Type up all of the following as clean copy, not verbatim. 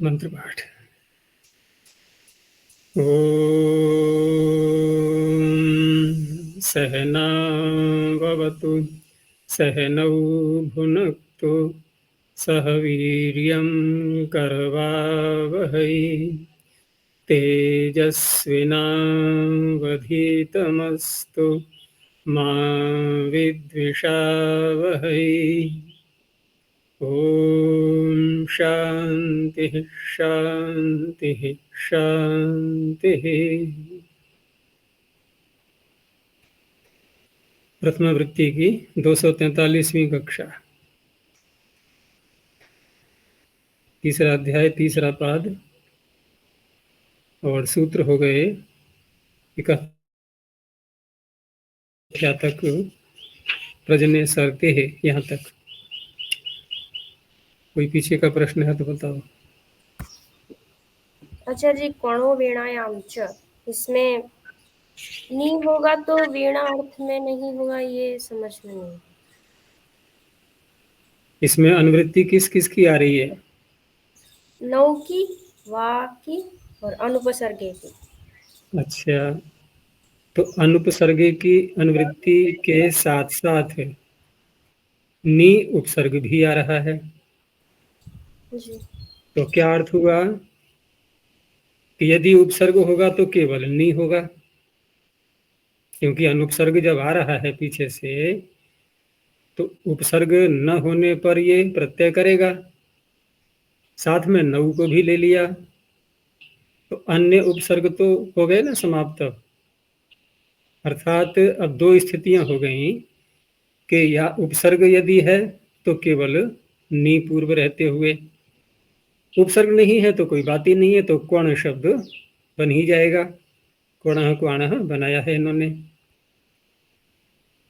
मंत्र पाठ। ॐ सहना भवतु सहनौ भुनक्तु सह वीर्यं करवावहै तेजस्विनावधीतमस्तु मा विद्विषावहै। ॐ शान्तिः शान्तिः शान्तिः। प्रथम वृत्ति की 243वीं कक्षा, तीसरा अध्याय, तीसरा पाद और सूत्र हो गए क्या तक प्रजने सरते है, यहाँ तक। कोई पीछे का प्रश्न है तो बताओ। अच्छा जी, कणो वीणायाम च, इसमें नी होगा तो वीणा अर्थ में नहीं होगा, ये समझ में नहीं। इसमें अनुवृत्ति किस किस की आ रही है? नौ की, वा की और अनुपसर्गे की। अच्छा, तो अनुपसर्गे की अनुवृत्ति के साथ साथ नी उपसर्ग भी आ रहा है। जी। तो क्या अर्थ हुआ कि यदि उपसर्ग होगा तो केवल नी होगा, क्योंकि अनुपसर्ग जब आ रहा है पीछे से तो उपसर्ग न होने पर ये प्रत्यय करेगा। साथ में नऊ को भी ले लिया तो अन्य उपसर्ग तो हो गए ना समाप्त। अर्थात अब दो स्थितियां हो गई कि या उपसर्ग यदि है तो केवल नी पूर्व रहते हुए, उपसर्ग नहीं है तो कोई बात ही नहीं है, तो क्वण शब्द बन ही जाएगा। क्वणः क्वाणः बनाया है इन्होंने।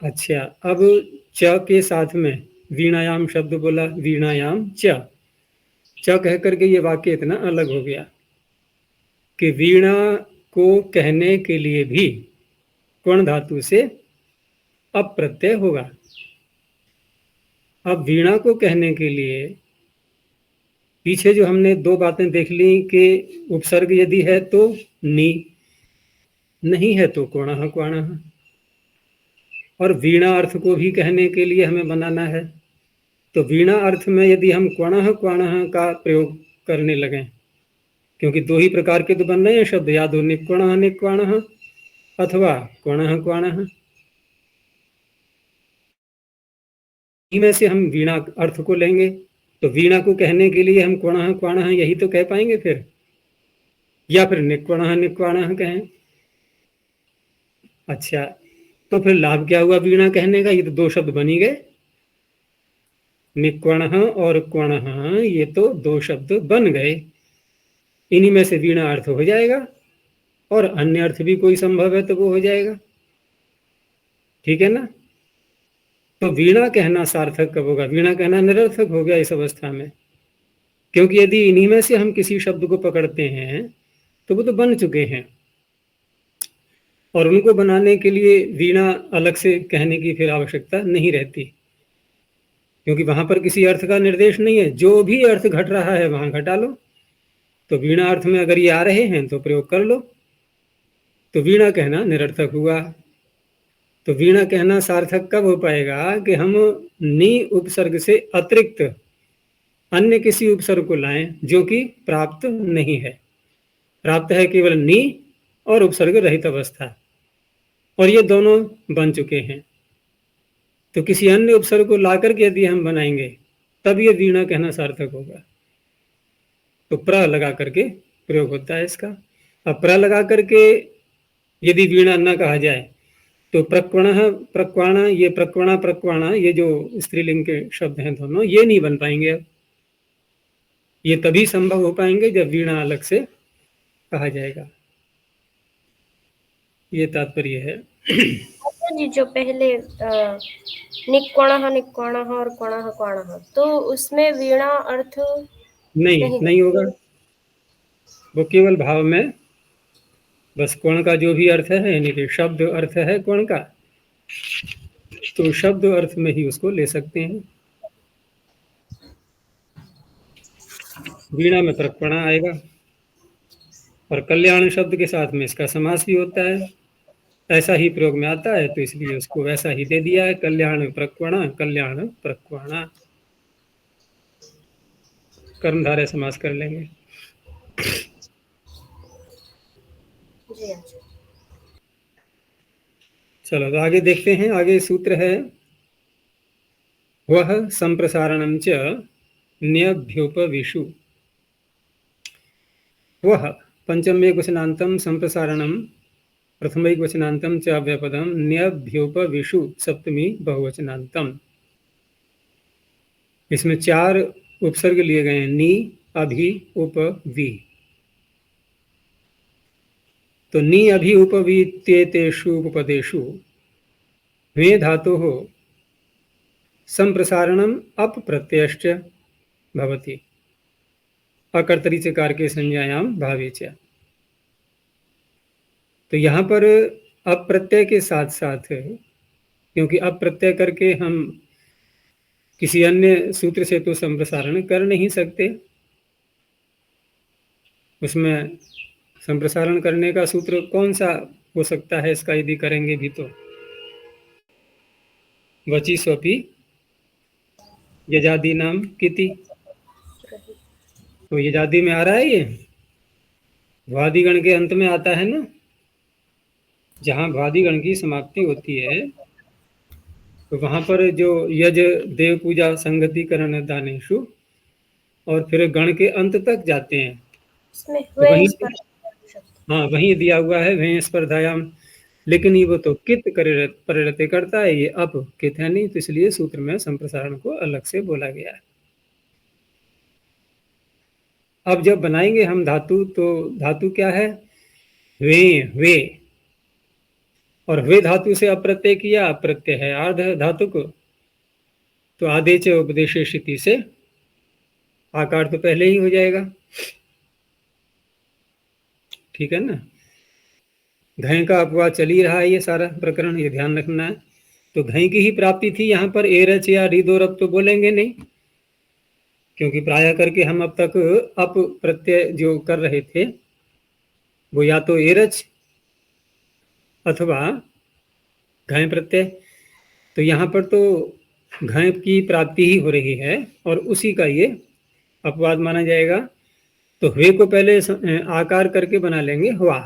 अच्छा, अब च के साथ में वीणायाम शब्द बोला, वीणायाम च कह करके ये वाक्य इतना अलग हो गया कि वीणा को कहने के लिए भी क्वण धातु से अप प्रत्यय होगा। अब वीणा को कहने के लिए पीछे जो हमने दो बातें देख ली कि उपसर्ग यदि है तो नी, नहीं है तो क्वणः क्वाणः, और वीणा अर्थ को भी कहने के लिए हमें बनाना है। तो वीणा अर्थ में यदि हम क्वणः क्वाणः का प्रयोग करने लगें, क्योंकि दो ही प्रकार के तो बन रहे हैं शब्द, या तो निक्वणः निक्वाणः अथवा क्वणः क्वाणः, इनमें से हम वीणा अर्थ को लेंगे। तो वीणा को कहने के लिए हम क्वणः क्वाणः यही तो कह पाएंगे फिर, या फिर निक्वणः निक्वाणः कहें। अच्छा, तो फिर लाभ क्या हुआ वीणा कहने का? ये तो दो शब्द बन ही गए, निक्वणः और क्वणः, ये तो दो शब्द बन गए। इन्हीं में से वीणा अर्थ हो जाएगा और अन्य अर्थ भी कोई संभव है तो वो हो जाएगा। ठीक है ना? तो वीणा कहना सार्थक कब होगा? वीणा कहना निरर्थक हो गया इस अवस्था में, क्योंकि यदि इन्हीं में से हम किसी शब्द को पकड़ते हैं तो वो तो बन चुके हैं, और उनको बनाने के लिए वीणा अलग से कहने की फिर आवश्यकता नहीं रहती, क्योंकि वहां पर किसी अर्थ का निर्देश नहीं है। जो भी अर्थ घट रहा है वहां घटा लो। तो वीणा अर्थ में अगर ये आ रहे हैं तो प्रयोग कर लो, तो वीणा कहना निरर्थक हुआ। तो वीणा कहना सार्थक कब हो पाएगा? कि हम नी उपसर्ग से अतिरिक्त अन्य किसी उपसर्ग को लाएं जो कि प्राप्त नहीं है। प्राप्त है केवल नी और उपसर्ग रहित अवस्था, और ये दोनों बन चुके हैं। तो किसी अन्य उपसर्ग को ला करके यदि हम बनाएंगे तब ये वीणा कहना सार्थक होगा। तो प्र लगा करके प्रयोग होता है इसका। अब प्र लगा करके यदि वीणा न कहा जाए तो प्रक्वणः प्रक्वाण, ये प्रक्वणा प्रक्वाणा, ये जो स्त्रीलिंग के शब्द हैं दोनों, ये नहीं बन पाएंगे। अब ये तभी संभव हो पाएंगे जब वीणा अलग से कहा जाएगा। ये तात्पर्य है। अच्छा जी, जो पहले निक्वणः और क्वणः क्वाणः, तो उसमें वीणा अर्थ नहीं होगा, वो केवल भाव में बस क्वण का जो भी अर्थ है, यानी कि शब्द अर्थ है क्वण का, तो शब्द अर्थ में ही उसको ले सकते हैं। वीणा में प्रकपणा आएगा, और कल्याण शब्द के साथ में इसका समास भी होता है, ऐसा ही प्रयोग में आता है, तो इसलिए उसको वैसा ही दे दिया है, कल्याण प्रकपणा, कल्याण प्रकपणा। कर्मधारय समास कर लेंगे। जी अच्छा। चलो तो आगे देखते हैं। आगे सूत्र है वह संप्रसारणं च न्यभ्युपविशु। वह पंचम एकवचनान्तं संप्रसारणं प्रथमैकवचनान्तं च अव्यपदं न्यभ्युपविशु सप्तमी बहुवचनान्तं। इसमें 4 उपसर्ग लिए गए हैं, नी, अभि, उप, वि। तो नी, अभि, उप, वि इत्येतेषु उपपदेषु वे धातोः संप्रसारणम् अप प्रत्ययश्च भवति अकर्तरी चकार के संज्ञायां भावे च। तो यहाँ पर अप प्रत्यय के साथ साथ, क्योंकि अप प्रत्यय करके हम किसी अन्य सूत्र से तो संप्रसारण कर नहीं सकते, उसमें संप्रसारण करने का सूत्र कौन सा हो सकता है इसका यदि करेंगे भी तो वची स्वपी यजादि नाम किति। तो यजादि में आ रहा है, ये भ्वादिगण के अंत में आता है ना, जहाँ भ्वादिगण की समाप्ति होती है तो वहां पर जो यज देव पूजा संगति करण दानेशु और फिर गण के अंत तक जाते हैं, इसमें तो वहीं, शब्द। हाँ वहीं दिया हुआ है वहीं स्पर्धायाम, लेकिन ये वो तो कित परिणति करता है, ये अप कित है नहीं, तो इसलिए सूत्र में संप्रसारण को अलग से बोला गया है। अब जब बनाएंगे हम धातु, तो धातु क्या है, वे, और वे धातु से अप्रत्यय किया, अप्रत्यय है आर्ध धातु को, तो आधे च उपदेशे शिति से आकार तो पहले ही हो जाएगा, ठीक है ना। घय का अपवाद चल ही रहा है, ये सारा प्रकरण, ये ध्यान रखना है। तो घय की ही प्राप्ति थी, यहाँ पर एरच या रिदोरप तो बोलेंगे नहीं, क्योंकि प्राय करके हम अब तक अप प्रत्यय जो कर रहे थे वो या तो एरच अथवा घय प्रत्यय, तो यहाँ पर तो घय की प्राप्ति ही हो रही है और उसी का ये अपवाद माना जाएगा। तो हुए को पहले आकार करके बना लेंगे हुआ,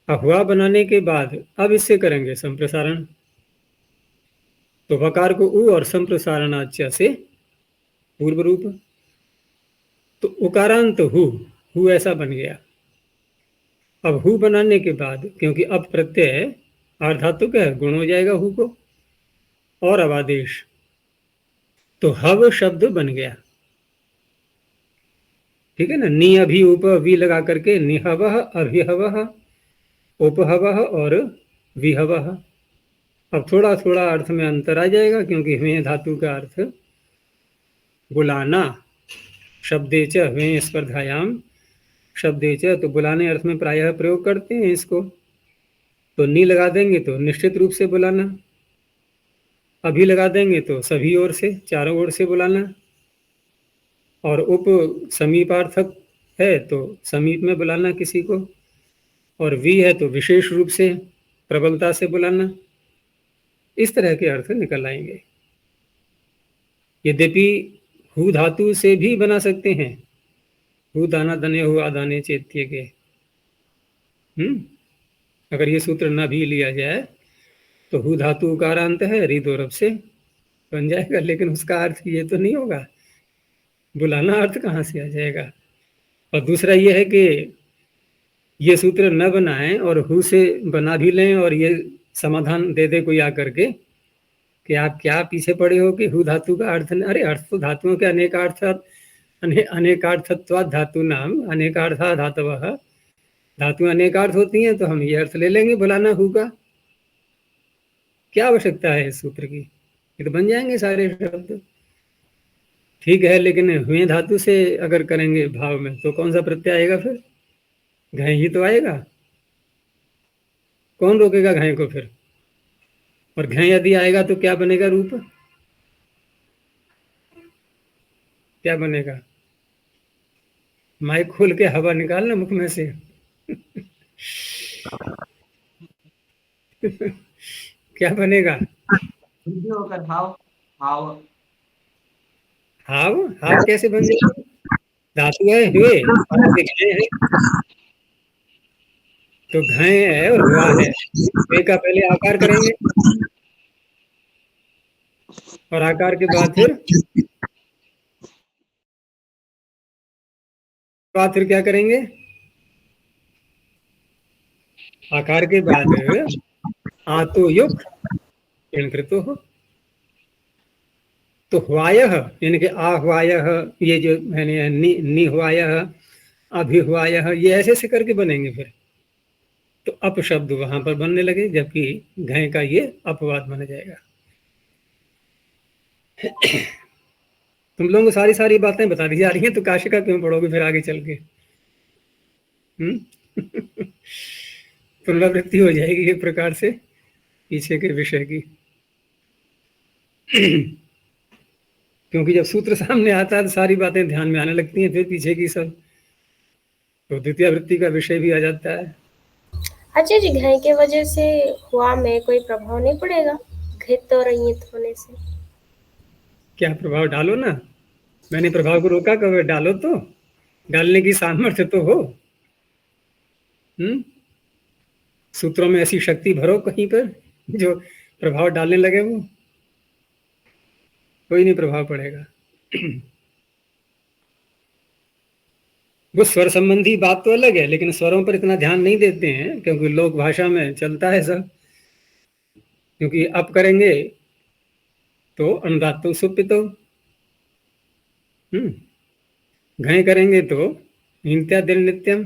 हुआ बनाने के बाद अब इससे करेंगे संप्रसारण, तो वकार को उ और संप्रसारणाच्य से पूर्व रूप, तो उकारांत हु ऐसा बन गया। अब हु बनाने के बाद, क्योंकि अब प्रत्यय आर्धातुक है, गुण हो जाएगा हु को, और अब आदेश, तो हव शब्द बन गया, ठीक है ना। नी अभि उप वी लगा करके निहवः अभिहवः उपहवः और विहवः। अब थोड़ा थोड़ा अर्थ में अंतर आ जाएगा, क्योंकि हमें धातु का अर्थ बुलाना, शब्दे च हमें स्पर्धायाम शब्दे च, तो बुलाने अर्थ में प्रायः प्रयोग करते हैं इसको, तो नी लगा देंगे तो निश्चित रूप से बुलाना, अभी लगा देंगे तो सभी ओर से, चारों ओर से बुलाना, और उप समीपार्थक है तो समीप में बुलाना किसी को, और वी है तो विशेष रूप से प्रबलता से बुलाना। इस तरह के अर्थ निकल आएंगे। यद्यपि हु धातु से भी बना सकते हैं, हु दाना दने हुआ दाने चेत्य के, अगर ये सूत्र न भी लिया जाए तो हु धातु उकारांत है, रिदोरब से बन जाएगा, लेकिन उसका अर्थ ये तो नहीं होगा, बुलाना अर्थ कहाँ से आ जाएगा। और दूसरा ये है कि ये सूत्र न बनाएं और हु से बना भी लें और ये समाधान दे दे कोई आकर के कि आप क्या पीछे पड़े हो कि हु धातु का अर्थ, अरे अर्थ तो धातुओं के अनेकार्थ, अनेकार्थत्वात् धातु नाम अनेकार्था धातवः, धातु अनेकार्थ होती हैं, तो हम ये अर्थ ले लेंगे बुलाना हु का, क्या आवश्यकता है इस सूत्र की, ये तो बन जाएंगे सारे शब्द, ठीक है। लेकिन हुए धातु से अगर करेंगे भाव में तो कौन सा प्रत्यय आएगा फिर, घय ही तो आएगा, कौन रोकेगा घय को फिर, और घय यदि आएगा तो क्या बनेगा रूप, क्या बनेगा, माइक खोल के हवा निकालना मुख में से। क्या बनेगा? होकर हाव हाव हाव हाव कैसे बन जाएगा? धातु है हुए और आगे घय है, तो घय है और हुआ है। वे का पहले आकार करेंगे और आकार के बाद फिर क्या करेंगे? आकार के बाद आतो युक्त कृतो हो। तो हुआयः यानी कि आह्वायः, ये जो मैंने निहुआयः, अभिहुआयः, ये ऐसे ऐसे करके बनेंगे फिर। तो अप शब्द वहां पर बनने लगे, जबकि घय का ये अपवाद बन जाएगा। तुम लोगों को सारी सारी बातें बता दी जा रही हैं, तो काशिका क्यों पढ़ोगे फिर आगे चल के? पुनरावृत्ति हो जाएगी एक प्रकार से पीछे के विषय की। क्योंकि जब सूत्र सामने आता है तो सारी बातें ध्यान में आने लगती हैं, फिर पीछे की सब, तो द्वितीय वृत्ति का विषय भी आ जाता है। अच्छा जी, घय के वजह से हुआ में कोई प्रभाव नहीं पड़ेगा घित और अयित होने से? क्या प्रभाव? डालो ना, मैंने प्रभाव को रोका कब? डालो तो, डालने की सामर्थ्य तो हो। सूत्रों में ऐसी शक्ति भरो कहीं पर जो प्रभाव डालने लगे। वो कोई नहीं प्रभाव पड़ेगा। वो स्वर संबंधी बात तो अलग है, लेकिन स्वरों पर इतना ध्यान नहीं देते हैं, क्योंकि लोक भाषा में चलता है सब। क्योंकि अब करेंगे तो अनुदात्तो सुप्पितो, घय करेंगे तो नित्या दिल नित्यम।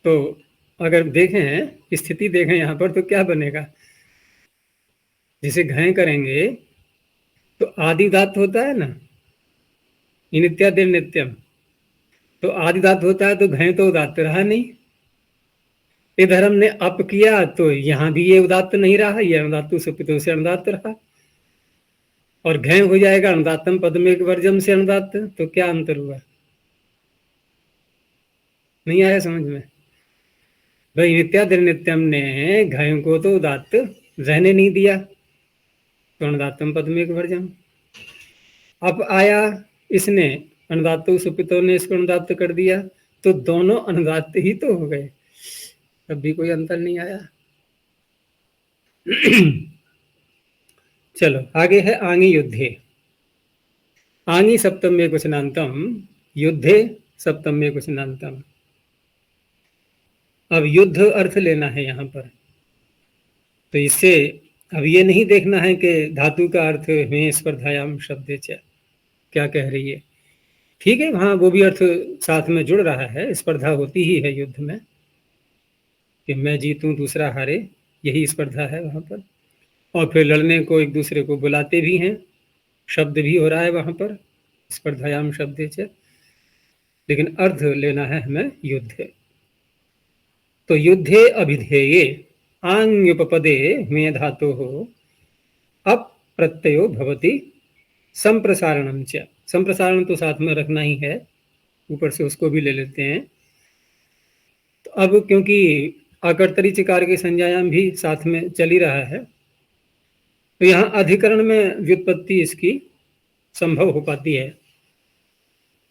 तो अगर देखें, स्थिति देखें यहाँ पर, तो क्या बनेगा? जिसे घय करेंगे तो आदि धातु होता है ना, नित्या दिल नित्यम, तो आदि धातु होता है, तो घय तो उदात्त रहा नहीं। इधर हमने अप किया तो यहाँ भी ये उदात्त नहीं रहा, ये अनुदात्तु सुप्पितो से अनुदात्त रहा, और घय हो जाएगा अनुदात्तम पदमेक वर्जम से अनुदात्त। तो क्या अंतर हुआ? नहीं आया समझ में? भाई नित्यादिर नित्यम ने घय को तो उदात्त रहने नहीं दिया, तो अनुदात्तम पदमेक वर्जम। अब आया इसने, अनुदात्तो सुपितो ने इसको अनुदात्त कर दिया, तो दोनों अनुदात्त ही तो हो गए, तब भी कोई अंतर नहीं आया। चलो आगे है आंगी युद्धे। आंगी सप्तम में क्वचनांतम, युद्धे सप्तम में क्वचनांतम। अब युद्ध अर्थ लेना है यहाँ पर, तो इससे अब ये नहीं देखना है कि धातु का अर्थ में स्पर्धायाम शब्द क्या कह रही है। ठीक है, वहाँ वो भी अर्थ साथ में जुड़ रहा है, स्पर्धा होती ही है युद्ध में, कि मैं जीतूं दूसरा हारे, यही स्पर्धा है वहाँ पर। और फिर लड़ने को एक दूसरे को बुलाते भी हैं, शब्द भी हो रहा है वहाँ पर, स्पर्धायाम शब्द च। लेकिन अर्थ लेना है हमें युद्ध। तो युद्धे अभिधेये आंग्युपपदे में धातु हो अप प्रत्ययो भवति संप्रसारणम च। संप्रसारण तो साथ में रखना ही है, ऊपर से उसको भी ले लेते हैं। तो अब क्योंकि आकर्तरी चिकार के संज्ञायाम भी साथ में चल ही रहा है, तो यहाँ अधिकरण में व्युत्पत्ति इसकी संभव हो पाती है।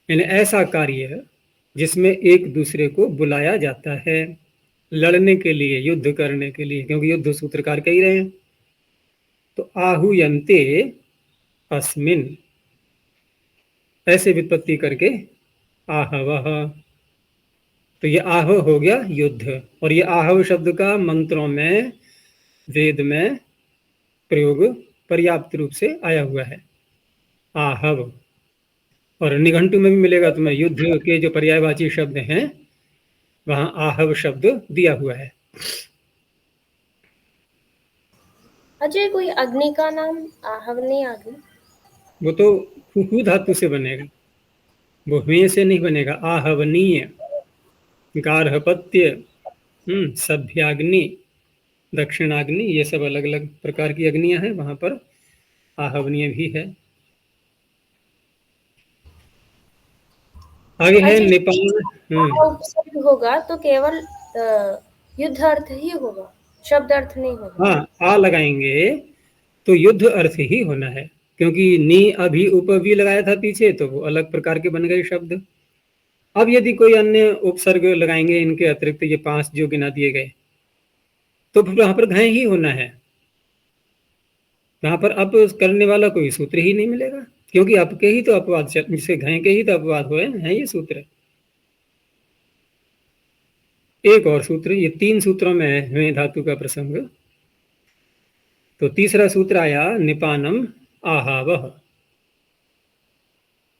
यानी ऐसा कार्य जिसमें एक दूसरे को बुलाया जाता है लड़ने के लिए, युद्ध करने के लिए, क्योंकि युद्ध सूत्रकार कह ही रहे हैं। तो आहूयन्ते अस्मिन, ऐसे व्युत्पत्ति करके आहवः, तो ये आह हो गया युद्ध। और ये आहव शब्द का मंत्रों में, वेद में प्रयोग पर्याप्त रूप से आया हुआ है, आहव। और निघंटु में भी मिलेगा तुम्हें, युद्ध के जो पर्यायवाची शब्द हैं वहां आहव शब्द दिया हुआ है। अजय, कोई अग्नि का नाम आहवनी आगे? वो तो हु धातु से बनेगा, वो हुए से नहीं बनेगा। आहवनीय, गार्हपत्य, सभ्याग्नि, दक्षिणाग्नि, ये सब अलग अलग प्रकार की अग्नियां हैं, वहां पर आहवनीय भी है। आगे है अच्छा, निपान। उपसर्ग होगा तो केवल युद्ध अर्थ ही होगा, शब्द अर्थ नहीं होगा। हाँ, आ लगाएंगे तो युद्ध अर्थ ही होना है, क्योंकि नी अभी उप भी लगाया था पीछे, तो वो अलग प्रकार के बन गए शब्द। अब यदि कोई अन्य उपसर्ग लगाएंगे इनके अतिरिक्त, ये 5 जो गिना दिए गए, तो फिर वहां पर घय ही होना है। वहां पर अप करने वाला कोई सूत्र ही नहीं मिलेगा, क्योंकि अप के ही तो अपवाद, जिसे घय के ही तो अपवाद हुए हैं ये सूत्र। एक और सूत्र, ये 3 सूत्रों में है ह्वे धातु का प्रसंग। तो तीसरा सूत्र आया निपानम आहावह।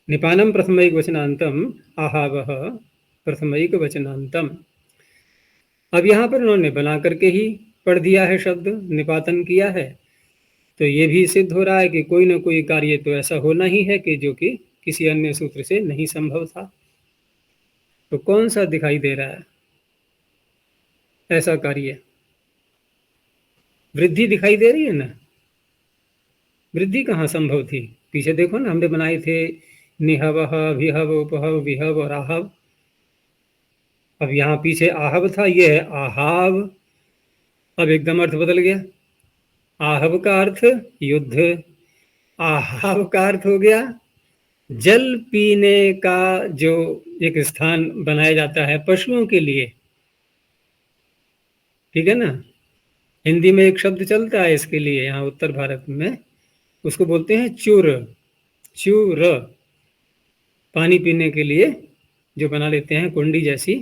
निपानम प्रथमैक वचनांतम, आहावह प्रथमैक वचनांतम। अब यहाँ पर उन्होंने बना करके ही पढ़ दिया है, शब्द निपातन किया है, तो ये भी सिद्ध हो रहा है कि कोई ना कोई कार्य तो ऐसा होना ही है कि जो कि किसी अन्य सूत्र से नहीं संभव था। तो कौन सा दिखाई दे रहा है ऐसा कार्य? वृद्धि दिखाई दे रही है ना। वृद्धि कहाँ संभव थी? पीछे देखो ना, हमने बनाए थे निहवह, विहव, उपहव, विहव और आहव। अब यहाँ पीछे आहव था, ये है आहाव। अब एकदम अर्थ बदल गया। आहव का अर्थ युद्ध, आहाव का अर्थ हो गया जल पीने का जो एक स्थान बनाया जाता है पशुओं के लिए। ठीक है ना। हिंदी में एक शब्द चलता है इसके लिए, यहाँ उत्तर भारत में उसको बोलते हैं चूर। चूर, पानी पीने के लिए जो बना लेते हैं कुंडी जैसी,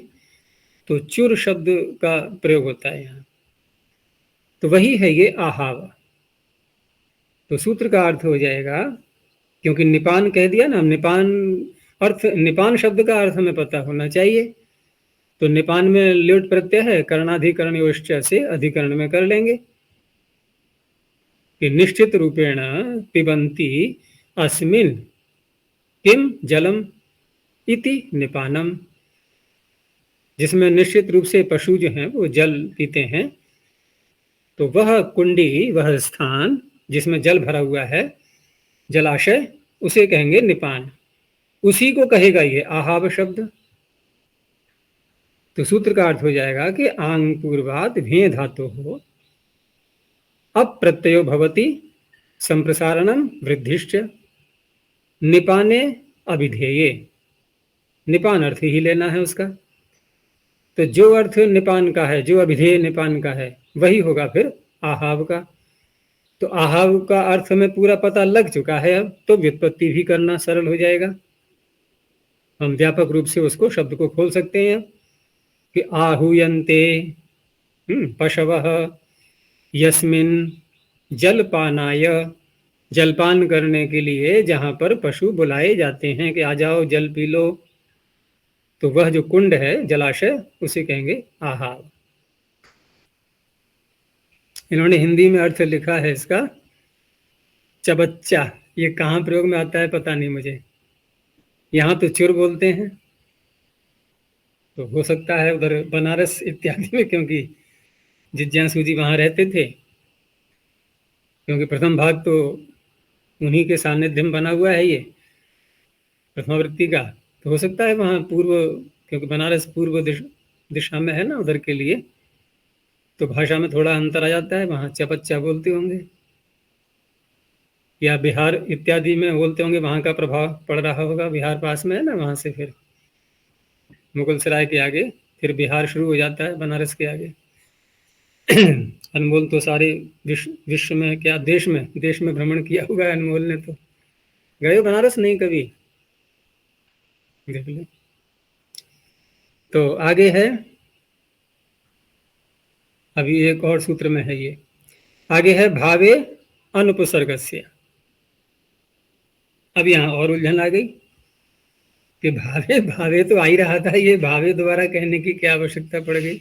तो चुर शब्द का प्रयोग होता है यहाँ। तो वही है ये आहाव। तो सूत्र का अर्थ हो जाएगा, क्योंकि निपान कह दिया ना, निपान अर्थ, निपान शब्द का अर्थ हमें पता होना चाहिए। तो निपान में ल्युट प्रत्यय है, कर्णाधिकरण योश्च से अधिकरण में कर लेंगे कि निश्चित रूपेण पिबंती अस्मिन किम जलम इति निपानम। जिसमें निश्चित रूप से पशु जो हैं वो जल पीते हैं, तो वह कुंडी, वह स्थान जिसमें जल भरा हुआ है, जलाशय, उसे कहेंगे निपान। उसी को कहेगा ये आहाव शब्द। तो सूत्र का अर्थ हो जाएगा कि आंग पूर्वात भें धातु हो, अप्रत्ययो भवति संप्रसारणम वृद्धिश्च, निपाने अभिधेये। निपान अर्थ ही लेना है उसका। तो जो अर्थ निपान का है, जो अभिधेय निपान का है, वही होगा फिर आहाव का। तो आहाव का अर्थ में पूरा पता लग चुका है, अब तो व्युत्पत्ति भी करना सरल हो जाएगा। हम व्यापक रूप से उसको शब्द को खोल सकते हैं कि आहूयन्ते पशवः यस्मिन जलपानाय, जलपान करने के लिए जहाँ पर पशु बुलाए जाते हैं कि आ जाओ जल पी लो, तो वह जो कुंड है, जलाशय, उसे कहेंगे आहाव। इन्होंने हिंदी में अर्थ लिखा है इसका चबच्चा। ये कहाँ प्रयोग में आता है पता नहीं मुझे। यहाँ तो चुर बोलते हैं, तो हो सकता है उधर बनारस इत्यादि में, क्योंकि जिज्ञासु जी वहाँ रहते थे, क्योंकि प्रथम भाग तो उन्हीं के सानिध्य में बना हुआ है ये प्रथमावृत्ति का। तो हो सकता है वहाँ पूर्व, क्योंकि बनारस पूर्व दिशा में है ना, उधर के लिए तो भाषा में थोड़ा अंतर आ जाता है, वहाँ चपच्चा बोलते होंगे, या बिहार इत्यादि में बोलते होंगे, वहाँ का प्रभाव पड़ रहा होगा, बिहार पास में है ना, वहाँ से फिर मुगल सराय के आगे फिर बिहार शुरू हो जाता है, बनारस के आगे। अनमोल तो सारे विश्व में, क्या देश में भ्रमण किया हुआ है अनमोल ने। तो गए हो बनारस? नहीं कभी? देख लो। तो आगे है, अभी एक और सूत्र में है ये, आगे है भावे अनुपसर्गस्य। अब यहाँ और उलझन आ गई कि भावे भावे तो आ ही रहा था, ये भावे दोबारा कहने की क्या आवश्यकता पड़ गई?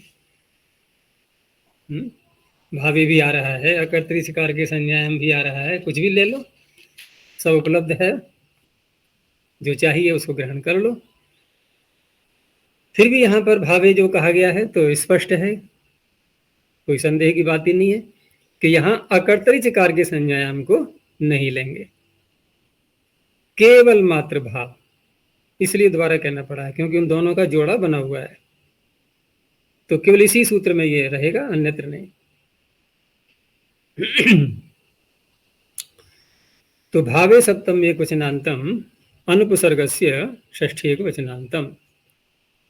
भावे भी आ रहा है, अकर्तरी शिकार के संज्ञायाम भी आ रहा है, कुछ भी ले लो, सब उपलब्ध है, जो चाहिए उसको ग्रहण कर लो। फिर भी यहाँ पर भावे जो कहा गया है तो स्पष्ट है, कोई संदेह की बात ही नहीं है कि यहाँ अकर्तरी चिकार के संज्ञायाम को नहीं लेंगे, केवल मात्र भाव। इसलिए दोबारा कहना पड़ा है, क्योंकि उन दोनों का जोड़ा बना हुआ है। तो केवल इसी सूत्र में ये रहेगा, अन्यत्र नहीं। तो भावे सप्तम एकवचनांतम अनुपसर्गस्य षष्ठी एकवचनांतम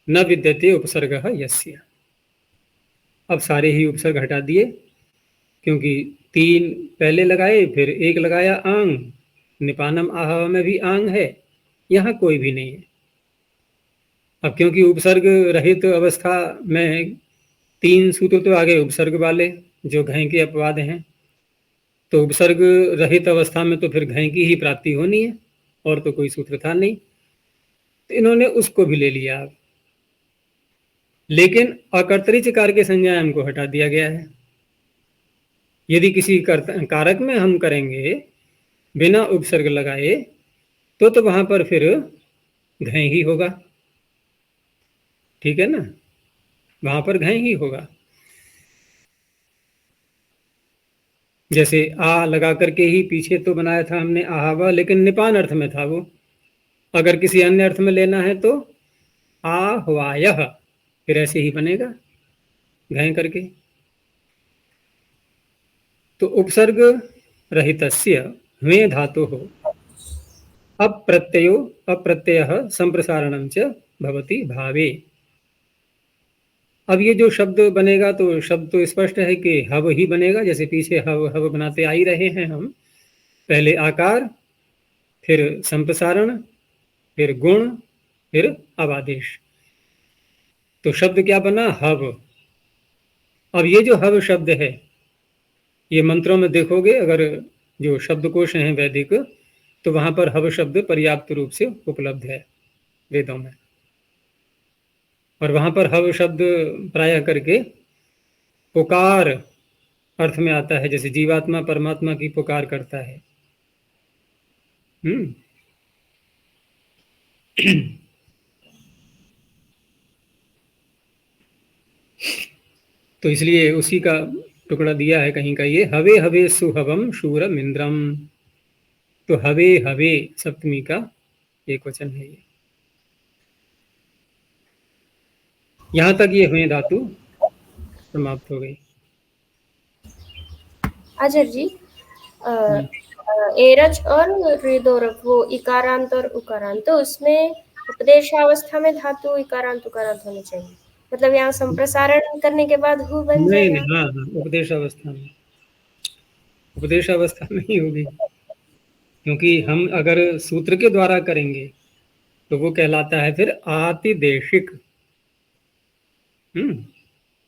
न विद्यते उपसर्गः यस्य। अब सारे ही उपसर्ग हटा दिए, क्योंकि 3 पहले लगाए, फिर 1 लगाया आंग, निपानम आहाव में भी आंग है, यहाँ कोई भी नहीं है। अब क्योंकि उपसर्ग रहित अवस्था में 3 सूत्र तो आ गए उपसर्ग वाले, जो घय के अपवाद हैं, तो उपसर्ग रहित अवस्था में तो फिर घय की ही प्राप्ति होनी है, और तो कोई सूत्र था नहीं, तो इन्होंने उसको भी ले लिया। अब लेकिन अकर्तरी चकार के संज्ञान को हटा दिया गया है। यदि किसी कारक में हम करेंगे बिना उपसर्ग लगाए तो वहां पर फिर घय ही होगा, ठीक है ना, वहां पर घय ही होगा। जैसे आ लगा करके ही पीछे तो बनाया था हमने आहावा, लेकिन निपान अर्थ में था वो। अगर किसी अन्य अर्थ में लेना है तो आहवायः, फिर ऐसे ही बनेगा घय करके। तो उपसर्ग रहितस्य ह्वे धातुः अप्रत्ययः संप्रसारणं च भवति भावे। अब ये जो शब्द बनेगा, तो शब्द तो स्पष्ट है कि हव ही बनेगा, जैसे पीछे हव हव बनाते आ ही रहे हैं हम। पहले आकार, फिर संप्रसारण, फिर गुण, फिर अवादेश। तो शब्द क्या बना? हव। अब ये जो हव शब्द है, ये मंत्रों में देखोगे, अगर जो शब्दकोश हैं वैदिक, तो वहां पर हव शब्द पर्याप्त रूप से उपलब्ध है वेदों में। और वहां पर हव शब्द प्रायः करके पुकार अर्थ में आता है, जैसे जीवात्मा परमात्मा की पुकार करता है। तो इसलिए उसी का टुकड़ा दिया है कहीं का, ये हवे हवे सुहवम शूरम इंद्रम। तो हवे हवे सप्तमी का एक वचन है ये। यहां तक ये हुए धातु समाप्त हो गई। आचार्य जी, एरच और हृदोरक, वो इकारांत और उकारांत, तो उसमें उपदेशावस्था में धातु इकारांत उकारांत होनी चाहिए। मतलब यहाँ संप्रसारण करने के बाद हु बन नहीं जाएगा। नहीं, हाँ हाँ, उपदेशावस्था में ही होगी, क्योंकि हम अगर सूत्र के द्वारा करेंगे तो वो कहलाता है फिर आतिदेशिक।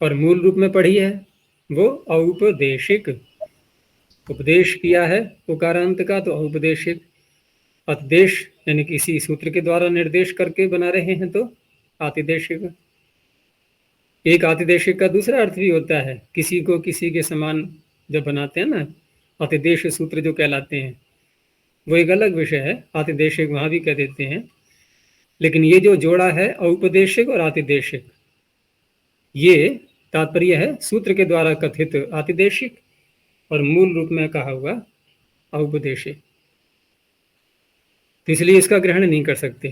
और मूल रूप में पढ़ी है वो औपदेशिक। उपदेश किया है उकारांत का, तो औपदेशिक। अतिदेश यानी किसी सूत्र के द्वारा निर्देश करके बना रहे हैं तो आतिदेशिक। एक आतिदेशिक का दूसरा अर्थ भी होता है, किसी को किसी के समान जब बनाते हैं ना, अतिदेश सूत्र जो कहलाते हैं, वो एक अलग विषय है। आतिदेशिक वहां भी कह देते हैं, लेकिन ये जो जोड़ा है औपदेशिक और आतिदेशिक, ये तात्पर्य है सूत्र के द्वारा कथित आतिदेशिक, और मूल रूप में कहा हुआ औपदेशिक। तो इसलिए इसका ग्रहण नहीं कर सकते।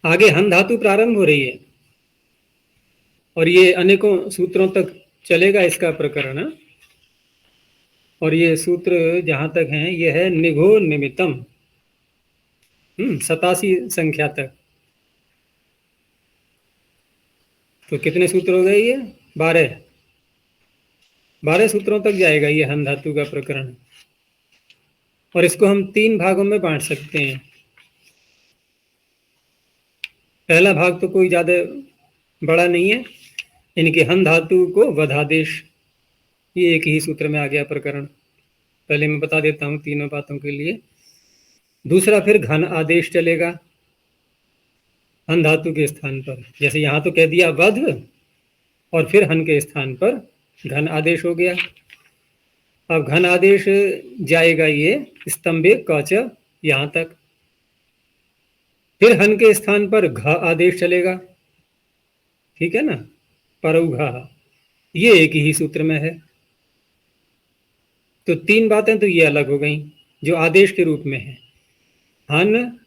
आगे हन धातु प्रारंभ हो रही है, और ये अनेकों सूत्रों तक चलेगा इसका प्रकरण। और ये सूत्र जहां तक हैं, ये है निघो निमित्तम, 87 संख्या तक। तो कितने सूत्र हो गए ये? 12 सूत्रों तक जाएगा ये हन धातु का प्रकरण। और इसको हम 3 भागों में बांट सकते हैं। पहला भाग तो कोई ज्यादा बड़ा नहीं है, इनके हन धातु को वधादेश, ये एक ही सूत्र में आ गया प्रकरण। पहले मैं बता देता हूं तीनों बातों के लिए। दूसरा फिर घन आदेश चलेगा हन धातु के स्थान पर, जैसे यहां तो कह दिया वध, और फिर हन के स्थान पर घन आदेश हो गया। अब घन आदेश जाएगा ये स्तंभे कच यहां तक। फिर हन के स्थान पर घ आदेश चलेगा, ठीक है ना, परौघा, ये एक ही सूत्र में है। तो 3 बातें तो ये अलग हो गई। जो आदेश के रूप में है, हन,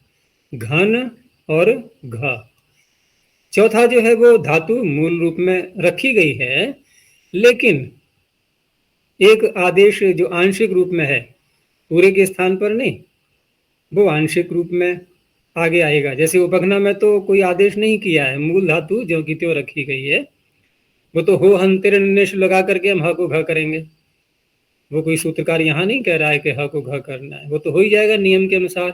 घन और घ। चौथा जो है वो धातु मूल रूप में रखी गई है, लेकिन एक आदेश जो आंशिक रूप में है, पूरे के स्थान पर नहीं, वो आंशिक रूप में आगे आएगा। जैसे उपघ्ना में तो कोई आदेश नहीं किया है, मूल धातु जो कि त्यों रखी गई है, वो तो हो हन तिर निश लगा करके हम ह को घ करेंगे। वो कोई सूत्रकार यहाँ नहीं कह रहा है कि ह को घ करना है, वो तो हो ही जाएगा नियम के अनुसार,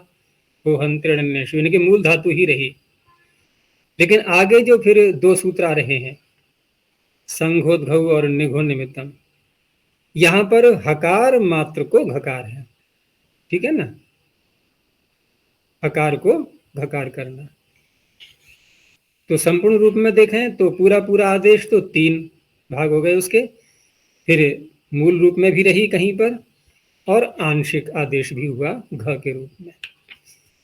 हो हन तिर निश, यानी कि मूल धातु ही रही। लेकिन आगे जो फिर दो सूत्र आ रहे हैं, संघोद्घौ और निघो निमित्तम, यहाँ पर हकार मात्र को घकार है, ठीक है ना, हकार को घकार करना। तो संपूर्ण रूप में देखें तो पूरा पूरा आदेश तो 3 भाग हो गए उसके, फिर मूल रूप में भी रही कहीं पर, और आंशिक आदेश भी हुआ घ के रूप में।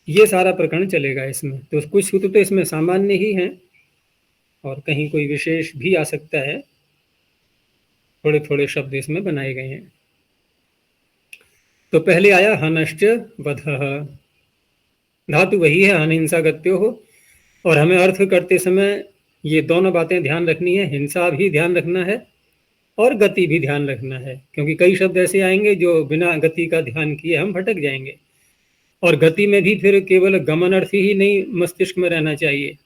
ये सारा प्रकरण चलेगा इसमें। तो कुछ सूत्र तो इसमें सामान्य ही हैं और कहीं कोई विशेष भी आ सकता है, थोड़े थोड़े शब्द इसमें बनाए गए हैं। तो पहले आया हनश्च वधः, धातु वही है, अनहिंसा गत्यो हो, और हमें अर्थ करते समय ये दोनों बातें ध्यान रखनी है, हिंसा भी ध्यान रखना है और गति भी ध्यान रखना है, क्योंकि कई शब्द ऐसे आएंगे जो बिना गति का ध्यान किए हम भटक जाएंगे। और गति में भी फिर केवल गमन अर्थ ही नहीं मस्तिष्क में रहना चाहिए,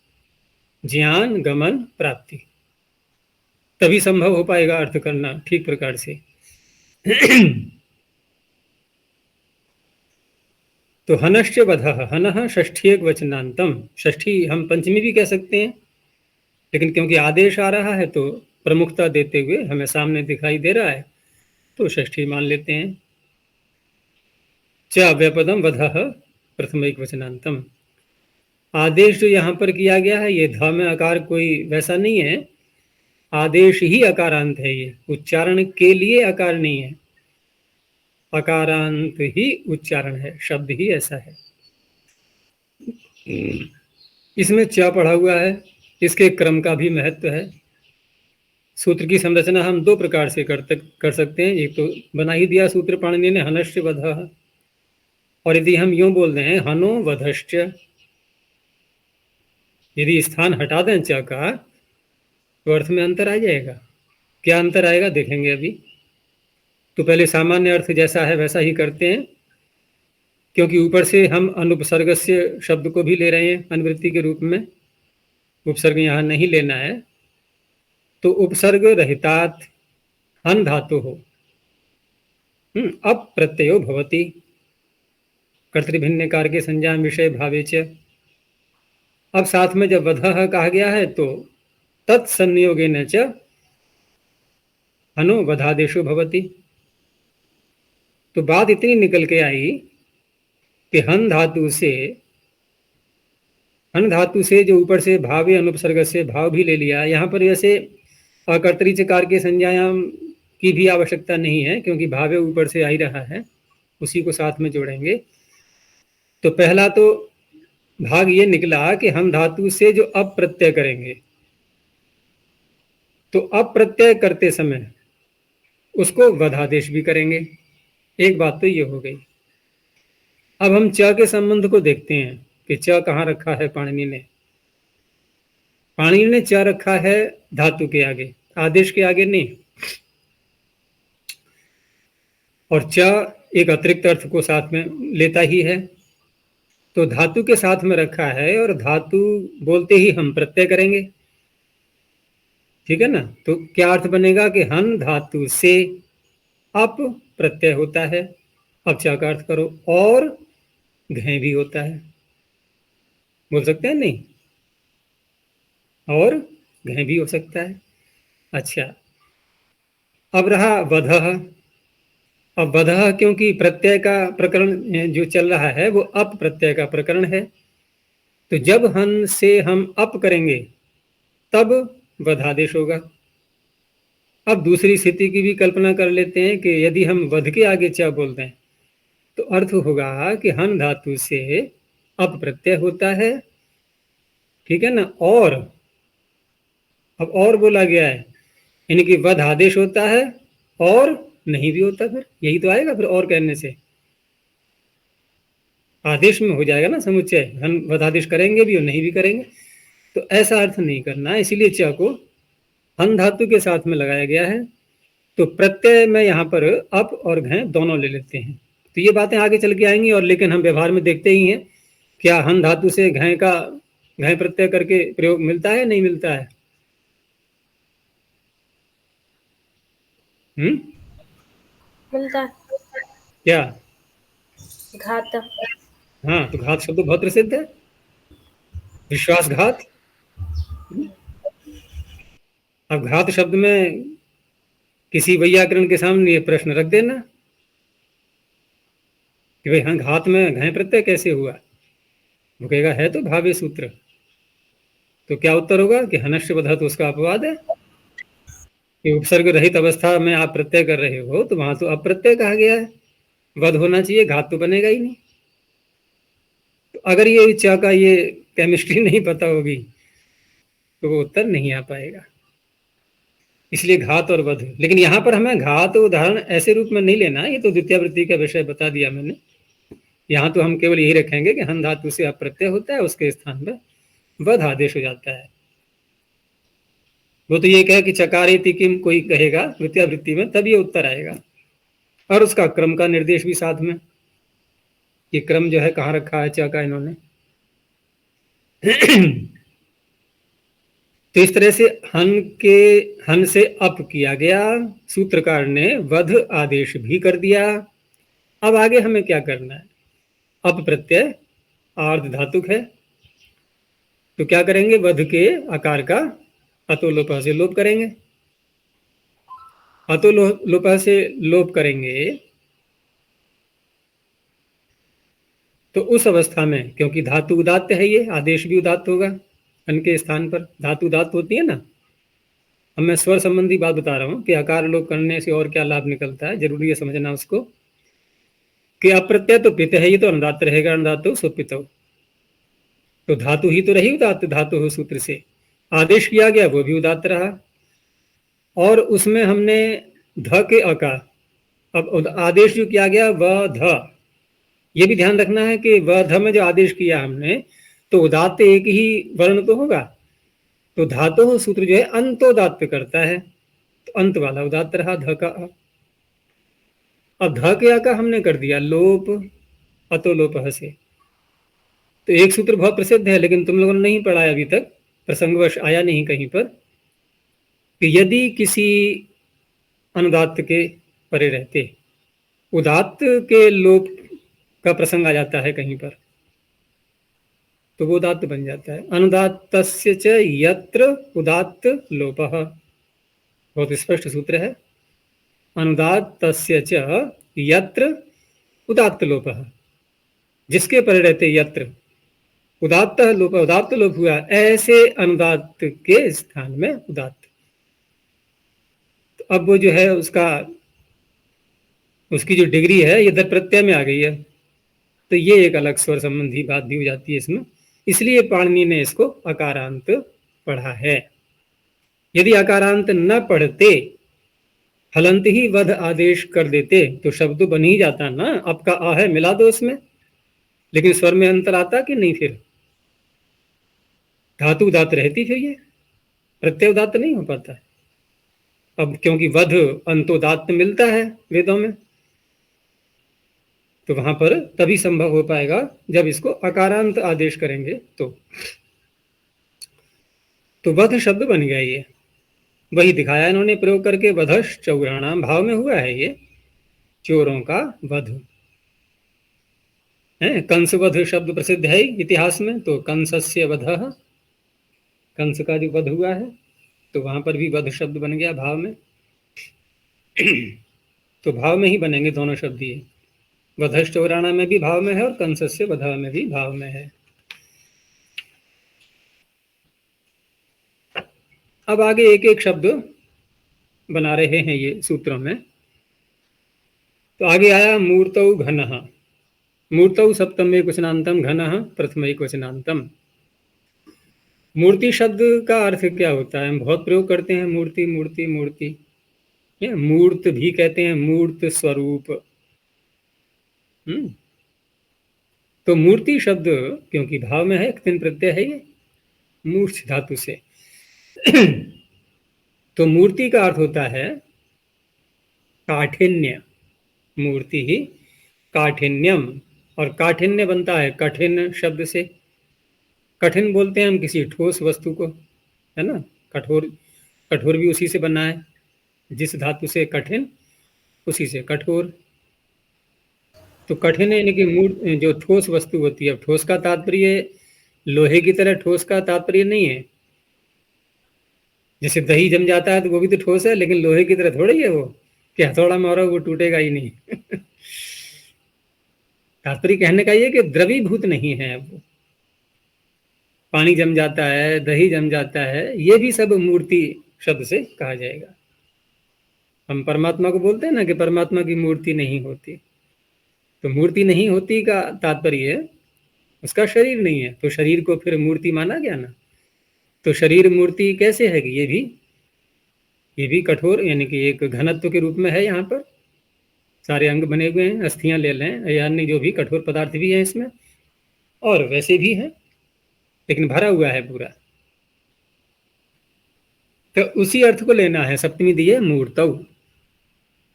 ज्ञान गमन प्राप्ति, तभी संभव हो पाएगा अर्थ करना ठीक प्रकार से। तो हनश्च वधः, हनः षष्ठी एक वचनांतम, षष्ठी हम पंचमी भी कह सकते हैं, लेकिन क्योंकि आदेश आ रहा है तो प्रमुखता देते हुए हमें सामने दिखाई दे रहा है तो षष्ठी मान लेते हैं। च व्यापदम वधः प्रथम एक वचनांतम, आदेश जो यहाँ पर किया गया है ये ध में आकार कोई वैसा नहीं है, आदेश ही अकारांत है, ये उच्चारण के लिए आकार नहीं है, अकारांत ही उच्चारण है, शब्द ही ऐसा है। इसमें च पढ़ा हुआ है, इसके क्रम का भी महत्व है। सूत्र की संरचना हम 2 प्रकार से कर सकते हैं। एक तो बना ही दिया सूत्र पाणिनि ने, हनश्च वधः, और यदि हम यूं बोल दें हनो वधश्च, यदि स्थान हटा दें च का तो अर्थ में अंतर आ जाएगा। क्या अंतर आएगा देखेंगे अभी। तो पहले सामान्य अर्थ जैसा है वैसा ही करते हैं, क्योंकि ऊपर से हम अनुपसर्गस्य शब्द को भी ले रहे हैं अनुवृत्ति के रूप में, उपसर्ग यहाँ नहीं लेना है। तो उपसर्ग रहितात हन धातु हो अप्रत्ययो भवति, कर्तृभिन्नकार के संज्ञा विषय भावे च। अब साथ में जब वधः कहा गया है तो तत्संयोगेन च हनो वधादेशो भवति। तो बात इतनी निकल के आई कि हन धातु से जो ऊपर से भावे अनुपसर्ग से भाव भी ले लिया, यहाँ पर जैसे अकर्तृचकार के संज्ञायाम की भी आवश्यकता नहीं है, क्योंकि भावे ऊपर से आ ही रहा है, उसी को साथ में जोड़ेंगे। तो पहला तो भाग ये निकला कि हम धातु से जो अप्रत्यय करेंगे, तो अप्रत्यय करते समय उसको वधादेश भी करेंगे। एक बात तो ये हो गई। अब हम च के संबंध को देखते हैं कि च कहाँ रखा है पाणिनि ने। पाणिनि ने च रखा है धातु के आगे, आदेश के आगे नहीं। और च एक अतिरिक्त अर्थ को साथ में लेता ही है, तो धातु के साथ में रखा है और धातु बोलते ही हम प्रत्यय करेंगे, ठीक है ना। तो क्या अर्थ बनेगा कि हन धातु से अप प्रत्यय होता है। अब च का अर्थ करो, और घय भी होता है, बोल सकते हैं नहीं, और घय भी हो सकता है। अच्छा, अब रहा वधः। अब वधः क्योंकि प्रत्यय का प्रकरण जो चल रहा है वो अप प्रत्यय का प्रकरण है, तो जब हन से हम अप करेंगे तब वधादेश होगा। अब दूसरी स्थिति की भी कल्पना कर लेते हैं कि यदि हम वध के आगे च बोल दें तो अर्थ होगा कि हन धातु से अप प्रत्यय होता है, ठीक है ना। और अब और बोला गया है, यानी कि वध आदेश होता है और नहीं भी होता, फिर यही तो आएगा फिर और कहने से। आदेश में हो जाएगा ना समुच्चय, हम वधादेश करेंगे भी और नहीं भी करेंगे, तो ऐसा अर्थ नहीं करना है। इसीलिए च को हन धातु के साथ में लगाया गया है। तो प्रत्यय में यहाँ पर अप और घय दोनों ले लेते हैं। तो ये बातें आगे चल के आएंगी, और लेकिन हम व्यवहार में देखते ही हैं क्या हन धातु से घय प्रत्यय करके प्रयोग मिलता है, नहीं मिलता है? मिलता है। क्या? घात। हाँ, तो घात शब्द बहुत प्रसिद्ध है, विश्वासघात। अब घात शब्द में किसी वैयाकरण के सामने ये प्रश्न रख देना कि भाई हाँ, घात में घय प्रत्यय कैसे हुआ? वो कहेगा है तो भावे सूत्र। तो क्या उत्तर होगा कि हनस्य वधः, तो उसका अपवाद है कि उपसर्ग रहित अवस्था में आप प्रत्यय कर रहे हो, तो वहां तो अप्रत्यय कहा गया है, वध होना चाहिए, घात तो बनेगा ही नहीं। तो अगर ये च का ये केमिस्ट्री नहीं पता होगी तो वो उत्तर नहीं आ पाएगा। इसलिए घात और वध। लेकिन यहाँ पर हमें घात उदाहरण ऐसे रूप में नहीं लेना, ये तो द्वितीय वृत्ति का विषय बता दिया मैंने। यहाँ तो हम केवल यही रखेंगे कि हन धातु से अप्रत्यय होता है, उसके स्थान में वध आदेश हो जाता है। वो तो ये कहे कि चकारे तिकिम कोई कहेगा द्वितीय वृत्ति में, तब ये उत्तर आएगा, और उसका क्रम का निर्देश भी साथ में, कि क्रम जो है कहाँ रखा है च का इन्होंने। तो इस तरह से हन से अप किया गया, सूत्रकार ने वध आदेश भी कर दिया। अब आगे हमें क्या करना है? अप प्रत्यय आर्ध धातुक है, तो क्या करेंगे? वध के आकार का अतो लोप से लोप करेंगे। अतो लोप से लोप करेंगे तो उस अवस्था में, क्योंकि धातु उदात्त है, ये आदेश भी उदात्त होगा, अन के स्थान पर धातु उदात्त होती है ना। अब मैं स्वर संबंधी बात बता रहा हूँ कि आकार लोप करने से और क्या लाभ निकलता है, जरूरी है समझना उसको, कि अप्रत्यय तो पित है, ये तो अनुदात्त रहेगा, अनुदात्त सुपितो, तो धातु ही तो रही उदात्त, धातु हो सूत्र से आदेश किया गया, वो भी उदात्त रहा। और उसमें हमने ध के अकार, अब आदेश जो किया गया वह ध, ये भी ध्यान रखना है कि वह ध में जो आदेश किया हमने, तो उदात्त एक ही वर्ण तो होगा, तो धातु सूत्र जो है अंतोदात्त करता है, तो अंत वाला उदात्त रहा ध का अ। अब ध के अ का हमने कर दिया लोप अतो लोप से। तो एक सूत्र बहुत प्रसिद्ध है, लेकिन तुम लोगों ने नहीं पढ़ा अभी तक, प्रसंगवश आया नहीं कहीं पर, कि यदि किसी अनुदात्त के परे रहते उदात्त के लोप का प्रसंग आ जाता है कहीं पर, तो वो उदात्त बन जाता है। अनुदात्तस्य च यत्र उदात्त लोपः, बहुत स्पष्ट सूत्र है। अनुदात्तस्य च यत्र उदात्त लोपः, जिसके पर रहते यत्र उदात्त लोप, उदात्त लोप हुआ, ऐसे अनुदात्त के स्थान में उदात्त। तो अब वो जो है उसकी जो डिग्री है ये दर प्रत्यय में आ गई है, तो ये एक अलग स्वर संबंधी बात भी हो जाती है इसमें। इसलिए पाणिनि ने इसको अकारांत पढ़ा है। यदि अकारांत न पढ़ते, हलंत ही वध आदेश कर देते, तो शब्द बन ही जाता ना, अब का आ है मिला दो उसमें, लेकिन स्वर में अंतर आता कि नहीं? फिर धातु उदात्त रहती, फिर ये प्रत्यय उदात्त नहीं हो पाता है। अब क्योंकि वध अंतोदात्त मिलता है वेदों में, तो वहां पर तभी संभव हो पाएगा जब इसको अकारांत आदेश करेंगे। तो वध शब्द बन गया, ये वही दिखाया इन्होंने प्रयोग करके, वधश चौराणाम भाव में हुआ है ये, चोरों का वध है। कंस वध शब्द प्रसिद्ध है इतिहास में, तो कंसस्य वधः, कंस का जो वध हुआ है, तो वहां पर भी वध शब्द बन गया भाव में। तो भाव में ही बनेंगे दोनों शब्द, ये वधश चौराणा में भी भाव में है और कंसस्य वधः में भी भाव में है। अब आगे एक एक शब्द बना रहे हैं ये सूत्रों में। तो आगे आया मूर्तौ घनः, मूर्तौ सप्तम एकवचनांतम, घनः प्रथम एकवचनांतम। मूर्ति शब्द का अर्थ क्या होता है? हम बहुत प्रयोग करते हैं मूर्ति मूर्ति मूर्ति, मूर्त भी कहते हैं, मूर्त स्वरूप। तो मूर्ति शब्द क्योंकि भाव में है, तिन प्रत्यय है ये मूर्छ धातु से। तो मूर्ति का अर्थ होता है काठिन्य, मूर्ति ही काठिन्यम, और काठिन्य बनता है कठिन शब्द से। कठिन बोलते हैं हम किसी ठोस वस्तु को, है ना। कठोर, कठोर भी उसी से बना है, जिस धातु से कठिन उसी से कठोर। तो कठिन यानी कि जो ठोस वस्तु होती है। ठोस का तात्पर्य लोहे की तरह ठोस का तात्पर्य नहीं है। जैसे दही जम जाता है तो वो भी तो ठोस है, लेकिन लोहे की तरह थोड़ी है वो कि हथौड़ा मारो वो टूटेगा ही नहीं। तात्पर्य कहने का ये कि द्रवीभूत नहीं है वो। पानी जम जाता है, दही जम जाता है, ये भी सब मूर्ति शब्द से कहा जाएगा। हम परमात्मा को बोलते हैं ना कि परमात्मा की मूर्ति नहीं होती, तो मूर्ति नहीं होती का तात्पर्य उसका शरीर नहीं है, तो शरीर को फिर मूर्ति माना गया ना। तो शरीर मूर्ति कैसे है कि ये भी कठोर यानी कि एक घनत्व के रूप में है। यहाँ पर सारे अंग बने हुए हैं, अस्थियां ले लें या अन्य जो भी कठोर पदार्थ भी हैं इसमें, और वैसे भी है, लेकिन भरा हुआ है पूरा। तो उसी अर्थ को लेना है। सप्तमी दी है मूर्तौ,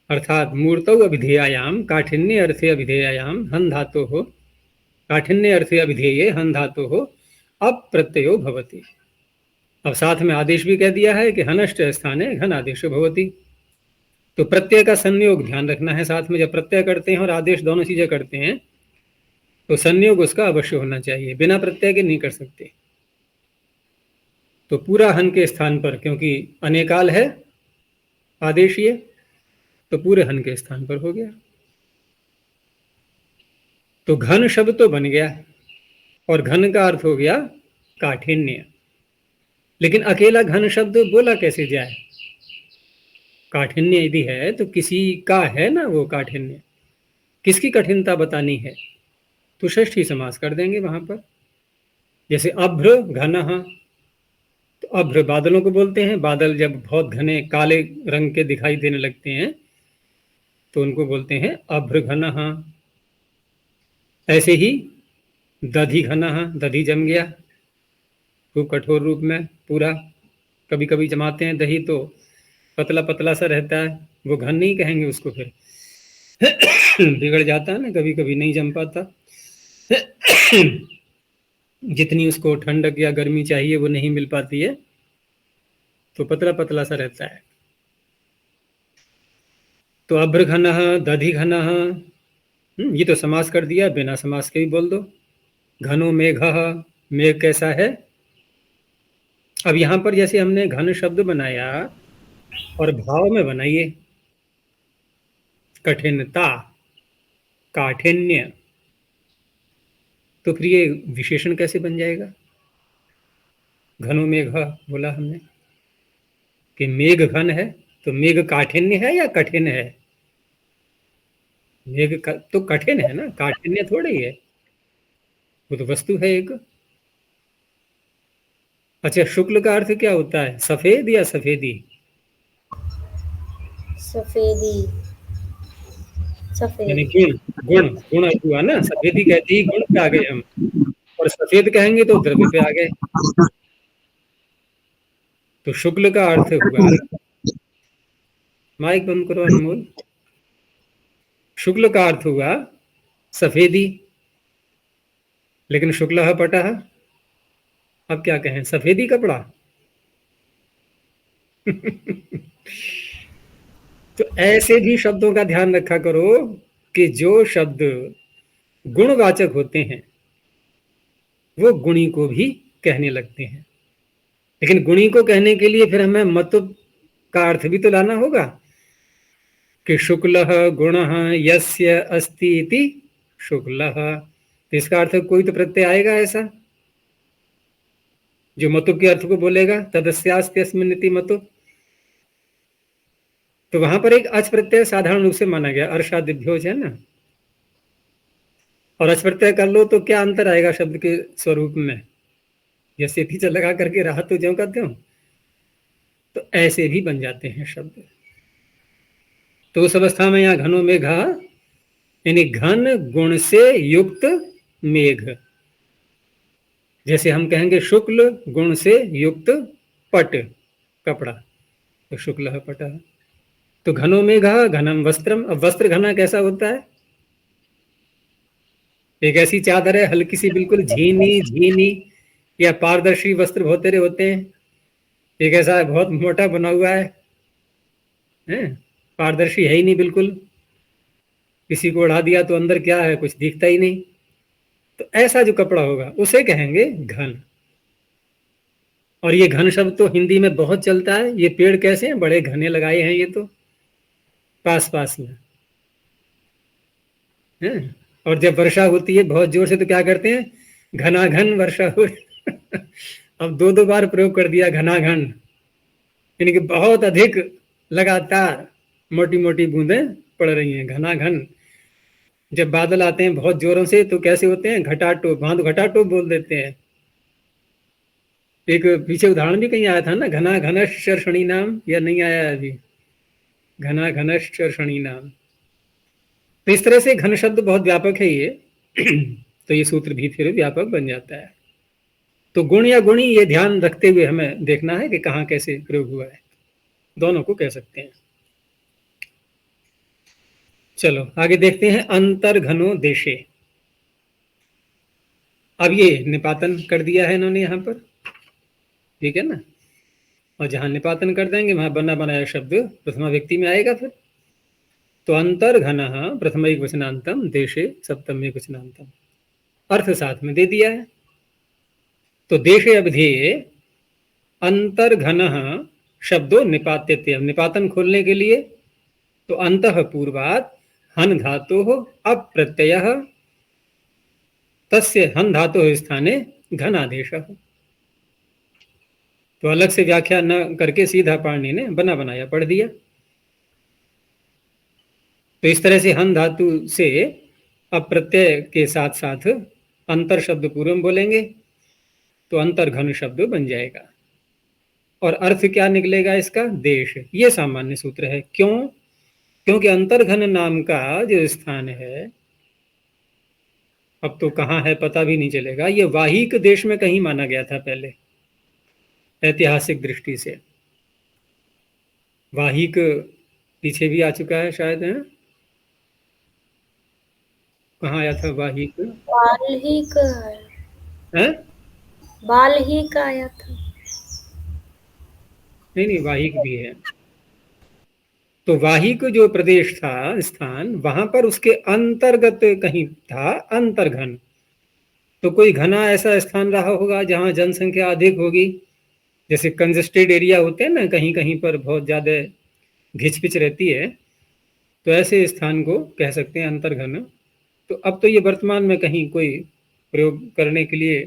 अर्थात मूर्तौ अभिधेयायाम काठिन्य अर्थे अभिधेयायाम हन धातो हो, काठिन्य अर्थे अभिधेये हन धातो हो अप्रत्ययो भवति। अब साथ में आदेश भी कह दिया है कि हनष्ट स्थाने घन आदेशो भवति। तो प्रत्यय का संयोग ध्यान रखना है साथ में। जब प्रत्यय करते हैं और आदेश दोनों चीजें करते हैं तो संयोग उसका अवश्य होना चाहिए, बिना प्रत्यय के नहीं कर सकते। तो पूरा हन के स्थान पर, क्योंकि अनेकाल है आदेश ये, तो पूरे हन के स्थान पर हो गया। तो घन शब्द तो बन गया, और घन का अर्थ हो गया काठिन्य। लेकिन अकेला घन शब्द बोला कैसे जाए? काठिन्य यदि है तो किसी का है ना वो काठिन्य, किसकी कठिनता बतानी है, तो षष्ठी समास कर देंगे वहां पर। जैसे अभ्र घनः, तो अभ्र बादलों को बोलते हैं। बादल जब बहुत घने काले रंग के दिखाई देने लगते हैं तो उनको बोलते हैं अभ्र घनः। ऐसे ही दधि घनः, दधि जम गया खूब कठोर रूप में पूरा। कभी कभी जमाते हैं दही तो पतला पतला सा रहता है, वो घन नहीं कहेंगे उसको, फिर बिगड़ जाता है ना, कभी कभी नहीं जम पाता। जितनी उसको ठंडक या गर्मी चाहिए वो नहीं मिल पाती है, तो पतला पतला सा रहता है। तो अभ्र घनः, दधि घनः, ये तो समास कर दिया, बिना समास के भी बोल दो। घनो मेघः, मेघ कैसा है। अब यहां पर जैसे हमने घन शब्द बनाया और भाव में बनाइए कठिनता, काठिन्य, तो फिर ये विशेषण कैसे बन जाएगा? घनो मेघ बोला हमने कि मेघ घन है, तो मेघ काठिन्य है या कठिन है? मेघ तो कठिन है ना, काठिन्य थोड़ी है, वो तो वस्तु है एक। अच्छा, शुक्ल का अर्थ क्या होता है? सफेद या सफेदी? सफेदी, यानी सफेद। गुण, गुण हुआ ना। सफेदी कहते ही गुण पे आ गए हम, और सफेद कहेंगे तो द्रव्य पे आ गए। तो शुक्ल का अर्थ हुआ, माइक बंद करो अनमोल। शुक्ल का अर्थ हुआ सफेदी, लेकिन शुक्ल पटा, अब क्या कहें, सफेदी कपड़ा। तो ऐसे भी शब्दों का ध्यान रखा करो कि जो शब्द गुणवाचक होते हैं वो गुणी को भी कहने लगते हैं। लेकिन गुणी को कहने के लिए फिर हमें मत का अर्थ भी तो लाना होगा कि शुक्लः गुणः यस्य अस्ति इति शुक्लः। तो इसका अर्थ कोई तो प्रत्यय आएगा ऐसा जो मतुब के अर्थ को बोलेगा, तदस्यास्त्यस्मिन् इति मतुब। तो वहां पर एक अच प्रत्यय साधारण रूप से माना गया, अर्षादिभ्योज है ना, और अच प्रत्यय कर लो तो क्या अंतर आएगा शब्द के स्वरूप में? जैसे टीचर लगा करके राहत तो ज्यों करते हो, तो ऐसे भी बन जाते हैं शब्द। तो उस अवस्था में यहाँ घनो मेघा यानी घन गुण से युक्त मेघ। जैसे हम कहेंगे शुक्ल गुण से युक्त पट कपड़ा, तो शुक्ल है पट है। तो घनो मेघा घनम वस्त्रम। अब वस्त्र घना कैसा होता है? एक ऐसी चादर है हल्की सी, बिल्कुल झीनी झीनी या पारदर्शी वस्त्र बहुत तेरे होते हैं। एक ऐसा बहुत मोटा बना हुआ है, पारदर्शी है ही नहीं बिल्कुल, किसी को उड़ा दिया तो अंदर क्या है कुछ दिखता ही नहीं। तो ऐसा जो कपड़ा होगा उसे कहेंगे घन। और ये घन शब्द तो हिंदी में बहुत चलता है। ये पेड़ कैसे हैं, बड़े घने लगाए हैं ये तो पास पास में है। और जब वर्षा होती है बहुत जोर से तो क्या करते हैं, घनाघन वर्षा हो अब दो दो बार प्रयोग कर दिया घनाघन, यानी कि बहुत अधिक लगातार मोटी मोटी बूंदें पड़ रही हैं, घनाघन। जब बादल आते हैं बहुत जोरों से तो कैसे होते हैं, घटाटोप, वहां तो घटाटोप बोल देते हैं। एक पीछे उदाहरण भी कहीं आया था ना, घना घनश शर्षणी नाम, या नहीं आया अभी, घना घनश शर्षणी नाम। तो इस तरह से घन शब्द बहुत व्यापक है ये तो ये सूत्र भी फिर व्यापक बन जाता है। तो गुण या गुणी ये ध्यान रखते हुए हमें देखना है कि कहाँ कैसे प्रयोग हुआ है, दोनों को कह सकते हैं। चलो आगे देखते हैं, अंतर घनो देशे। अब ये निपातन कर दिया है इन्होंने यहाँ पर, ठीक है ना। और जहां निपातन कर देंगे वहां बना बनाया शब्द प्रथमा व्यक्ति में आएगा फिर। तो अंतर घन प्रथम एक वचनांतम देशे सप्तम एक वचनांतम, अर्थ साथ में दे दिया है। तो देशे अवधेय अंतर घन शब्दों निपात्यते। निपातन खोलने के लिए तो अंतः पूर्वात हन धातु अप्रत्यय तस्य हन धातु स्थाने घन आदेश। तो अलग से व्याख्या न करके सीधा पाणिनि ने बना बनाया पढ़ दिया। तो इस तरह से हन धातु से अप्रत्यय के साथ साथ अंतर शब्द पूर्व में बोलेंगे तो अंतर घन शब्द बन जाएगा। और अर्थ क्या निकलेगा इसका, देश। ये सामान्य सूत्र है। क्यों? क्योंकि अंतर्घन नाम का जो स्थान है, अब तो कहाँ है पता भी नहीं चलेगा। ये वाहिक देश में कहीं माना गया था पहले, ऐतिहासिक दृष्टि से। वाहिक पीछे भी आ चुका है शायद, है कहाँ आया था वाहिक, बाल्हिक है? बाल्हिक आया था। नहीं वाहिक भी है। तो वाहिक जो प्रदेश था, स्थान, वहां पर उसके अंतर्गत कहीं था अंतर्घन। तो कोई घना ऐसा स्थान रहा होगा जहां जनसंख्या अधिक होगी, जैसे कंजेस्टेड एरिया होते हैं ना, कहीं कहीं पर बहुत ज्यादा घिचपिच रहती है, तो ऐसे स्थान को कह सकते हैं अंतर्घन। तो अब तो ये वर्तमान में कहीं कोई प्रयोग करने के लिए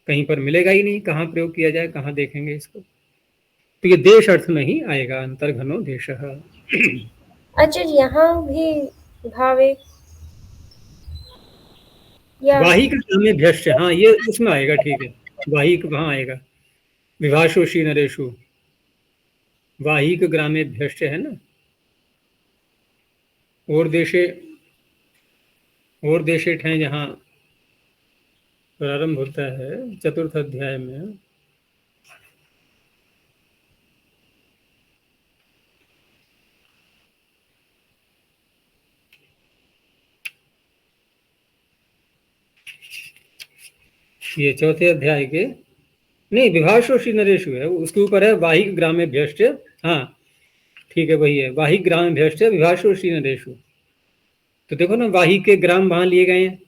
कहीं पर मिलेगा ही नहीं, कहाँ प्रयोग किया जाए, कहाँ देखेंगे इसको। तो ये देश अर्थ में ही आएगा, अंतर्घनो देश। अच्छा, यहाँ भी भावे या वाहिक में भ्यष्ट, हाँ ये उसमें आएगा, ठीक है। वाहिक वहां आएगा, विभाषोषी नरेशु, वाहिक ग्रामे भ्यष्ट है ना। और देशे ठे जहाँ प्रारंभ होता है चतुर्थ अध्याय में, ये चौथे अध्याय के, नहीं विभाषोषी नरेशु है, उसके ऊपर है वाहिक ग्रामे भ्यष्ट। हाँ ठीक है, वही है, वाहिक ग्राम भ्यष्ट विभाषोषी नरेशु। तो देखो ना, वाहिक के ग्राम वहां लिए गए हैं,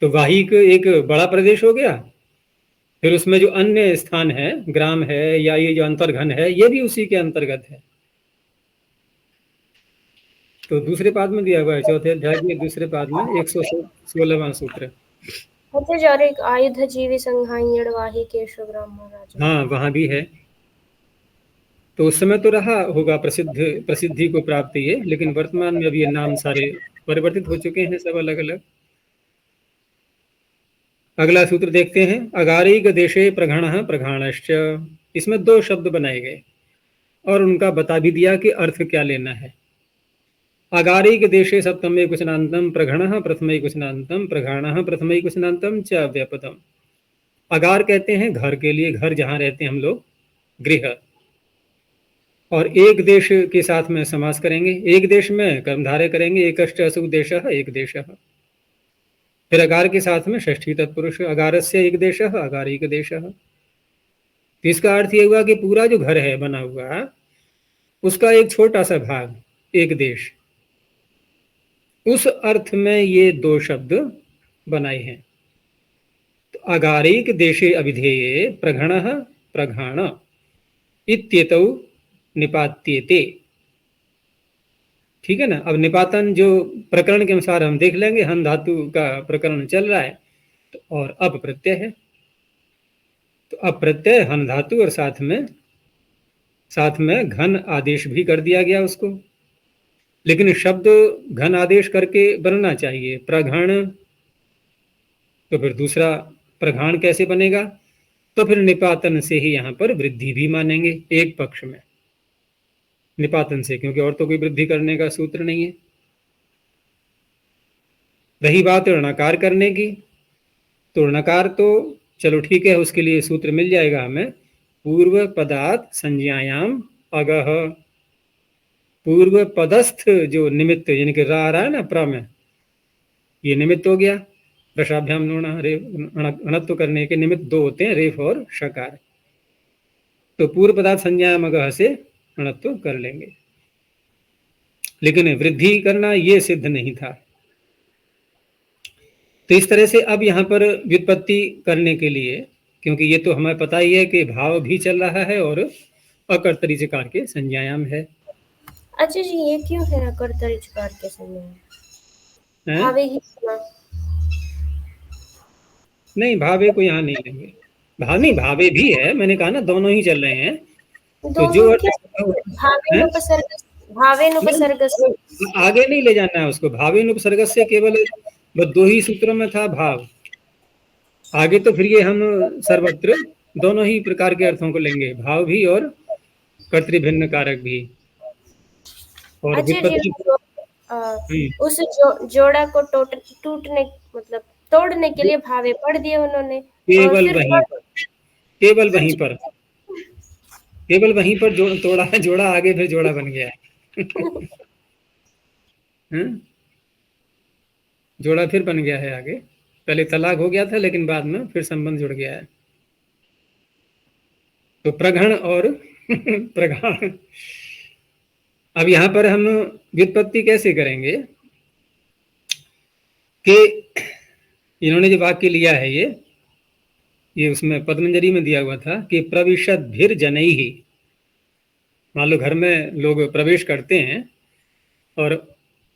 तो वाहिक एक बड़ा प्रदेश हो गया। फिर उसमें जो अन्य स्थान है, ग्राम है या ये जो अंतर्घन है, ये भी उसी के अंतर्गत है। तो दूसरे पाद में दिया हुआ है, चौथे अध्याय के दूसरे पाद में 116वां सूत्र। एक आयुध जीवी संघायण वाहिकेश ब्राह्मण राजा। हाँ वहां भी है। तो उस समय तो रहा होगा प्रसिद्धि को प्राप्त ये, लेकिन वर्तमान में अभी ये नाम सारे परिवर्तित हो चुके हैं, सब अलग अलग। अगला सूत्र देखते हैं, अगारिक देशे प्रघण प्रघाणश्च। इसमें दो शब्द बनाए गए और उनका बता भी दिया कि अर्थ क्या लेना है। अगारिकदेशे सप्तमैकवचनान्तं प्रघणः प्रथमैकवचनान्तं प्रघाणः प्रथमैकवचनान्तं च व्यापदम्। अगार कहते हैं घर के लिए, घर जहाँ रहते हैं हम लोग, गृह। और एक देश के साथ में समास करेंगे, एक देश में कर्मधारय करेंगे, एकश्च असुख देशः एक देशः। फिर अगार के साथ में षष्ठी तत्पुरुष, अगारस्य एक देशः अगारिक देशः। तो इसका अर्थ ये हुआ कि पूरा जो घर है बना हुआ, उसका एक छोटा सा भाग एक देश, उस अर्थ में ये दो शब्द बनाए हैं। तो अगारिक देशे अभिधेये प्रघणः प्रघाण इत्येतौ निपात्येते। ठीक है ना। अब निपातन जो प्रकरण के अनुसार हम देख लेंगे, हन धातु का प्रकरण चल रहा है, तो और अप प्रत्यय है, तो अप प्रत्यय हन धातु और साथ में घन आदेश भी कर दिया गया उसको। लेकिन शब्द घन आदेश करके बनना चाहिए, प्रघण। तो फिर दूसरा प्रघाण कैसे बनेगा? तो फिर निपातन से ही यहाँ पर वृद्धि भी मानेंगे एक पक्ष में, निपातन से, क्योंकि और तो कोई वृद्धि करने का सूत्र नहीं है। रही बात ऋणाकार करने की, तो ऋणाकार तो चलो ठीक है, उसके लिए सूत्र मिल जाएगा हमें, पूर्व पदात् संज्ञायाम अगह। पूर्व पदस्थ जो निमित्त, यानी कि रा रहा है ना प्र में, ये निमित्त हो गया। रसाभ्याम नोण णत्व करने के निमित्त दो होते हैं, रेफ और शकार। तो पूर्व पदार्थ संज्ञायाम अगह से णत्व कर लेंगे, लेकिन वृद्धि करना ये सिद्ध नहीं था। तो इस तरह से अब यहाँ पर व्युत्पत्ति करने के लिए, क्योंकि ये तो हमें पता ही है कि भाव भी चल रहा है और अकर्तरी चकार के संज्ञायाम है। अच्छा जी, ये क्यों है अकर्तरी चकार के संज्ञायाम? भावे ही सुना। नहीं, भावे को यहाँ नहीं लेंगे। भावे भी है, मैंने कहा ना दोनों ही चल रहे हैं। तो जो आगे नहीं ले जाना है उसको। भावेनुपसर्ग से केवल दो ही सूत्रों में था भाव, आगे तो फिर ये हम सर्वत्र दोनों ही प्रकार के अर्थों को लेंगे, भाव भी और कर्तृभिन्न कारक भी। और उस जोड़ा को टूटने मतलब तोड़ने के लिए भावे पढ़ दिए उन्होंने। केवल वहीं पर तोड़ा है जोड़ा, आगे फिर जोड़ा बन गया है। जोड़ा फिर बन गया है आगे, पहले तलाक हो गया था लेकिन बाद में फिर संबंध जुड़ गया है। तो प्रघण और प्रघाण। अब यहां पर हम व्युत्पत्ति कैसे करेंगे कि इन्होंने जो वाक्य लिया है ये उसमें पद्मंजरी में दिया हुआ था कि प्रविशद्भिर जनैहि। मान लो घर में लोग प्रवेश करते हैं और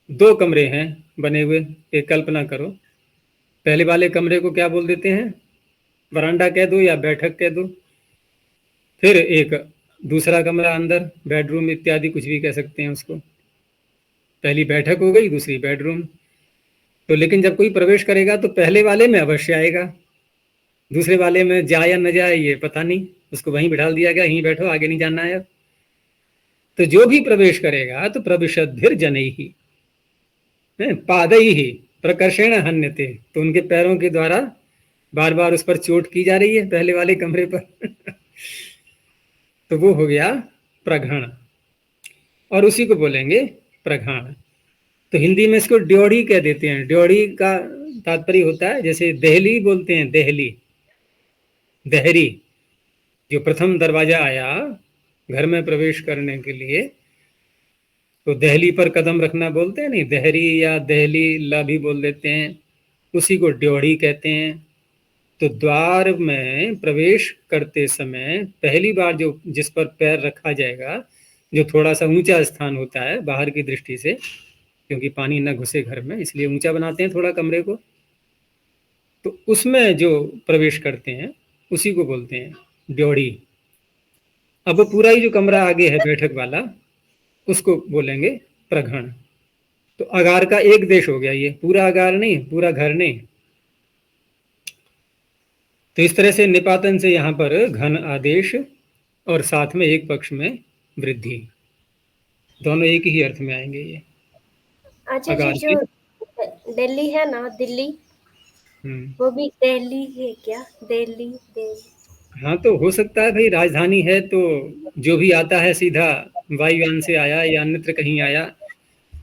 दो कमरे हैं बने हुए, एक कल्पना करो। पहले वाले कमरे को क्या बोल देते हैं? बरांडा कह दो या बैठक कह दो। फिर एक दूसरा कमरा अंदर, बेडरूम इत्यादि कुछ भी कह सकते हैं उसको। पहली बैठक हो गई, दूसरी बेडरूम। तो लेकिन जब कोई प्रवेश करेगा तो पहले वाले में अवश्य आएगा, दूसरे वाले में जाए या न जाए ये पता नहीं, उसको वहीं बिठा दिया गया, यहीं बैठो, आगे नहीं जाना है। तो जो भी प्रवेश करेगा तो प्रविशद्भिर जनैहि पादैहि प्रकर्षेण हन्यते, तो उनके पैरों के द्वारा बार बार उस पर चोट की जा रही है पहले वाले कमरे पर तो वो हो गया प्रघण, और उसी को बोलेंगे प्रघाण। तो हिंदी में इसको ड्योढ़ी कह देते हैं। ड्योढ़ी का तात्पर्य होता है, जैसे दहली बोलते हैं, दहली, दहरी, जो प्रथम दरवाजा आया घर में प्रवेश करने के लिए, तो दहली पर कदम रखना बोलते हैं, नहीं, दहरी या दहली ला भी बोल देते हैं, उसी को ड्योढ़ी कहते हैं। तो द्वार में प्रवेश करते समय पहली बार जो जिस पर पैर रखा जाएगा, जो थोड़ा सा ऊंचा स्थान होता है बाहर की दृष्टि से, क्योंकि पानी न घुसे घर में, इसलिए ऊंचा बनाते हैं थोड़ा कमरे को, तो उसमें जो प्रवेश करते हैं उसी को बोलते हैं ड्योढ़ी। अब पूरा ही जो कमरा आगे है बैठक वाला, उसको बोलेंगे प्रघण। तो अगार का एक देश हो गया ये, पूरा अगार नहीं, पूरा घर नहीं। तो इस तरह से निपातन से यहाँ पर घन आदेश और साथ में एक पक्ष में वृद्धि, दोनों एक ही अर्थ में आएंगे ये। अच्छा जी, अगार जो के। दिल्ली है ना, दिल्ली, वो भी दिल्ली है क्या? दिल्ली, दिल्ली। हाँ, तो हो सकता है भाई, राजधानी है तो जो भी आता है सीधा वायुयान से आया या अन्यत्र कहीं आया,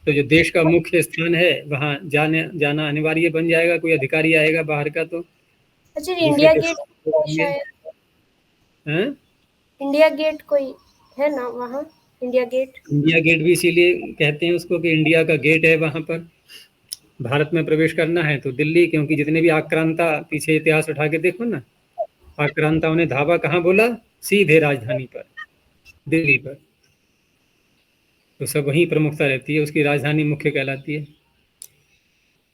तो जो देश का मुख्य स्थान है वहाँ जाने जाना अनिवार्य बन जाएगा। कोई अधिकारी आएगा बाहर का तो अच्छा जी, दूसरे इंडिया देश गेट से है आएंगे। शायद, हैं? इंडिया गेट कोई है ना वहाँ, इंडिया गेट। इंडिया गेट भी इसीलिए कहते हैं उसको कि इंडिया का गेट है वहां पर। भारत में प्रवेश करना है तो दिल्ली, क्योंकि जितने भी आक्रांता, पीछे इतिहास उठा के देखो ना, आक्रांताओं ने धावा कहाँ बोला? सीधे राजधानी पर, दिल्ली पर। तो सब वहीं प्रमुखता रहती है, उसकी राजधानी मुख्य कहलाती है।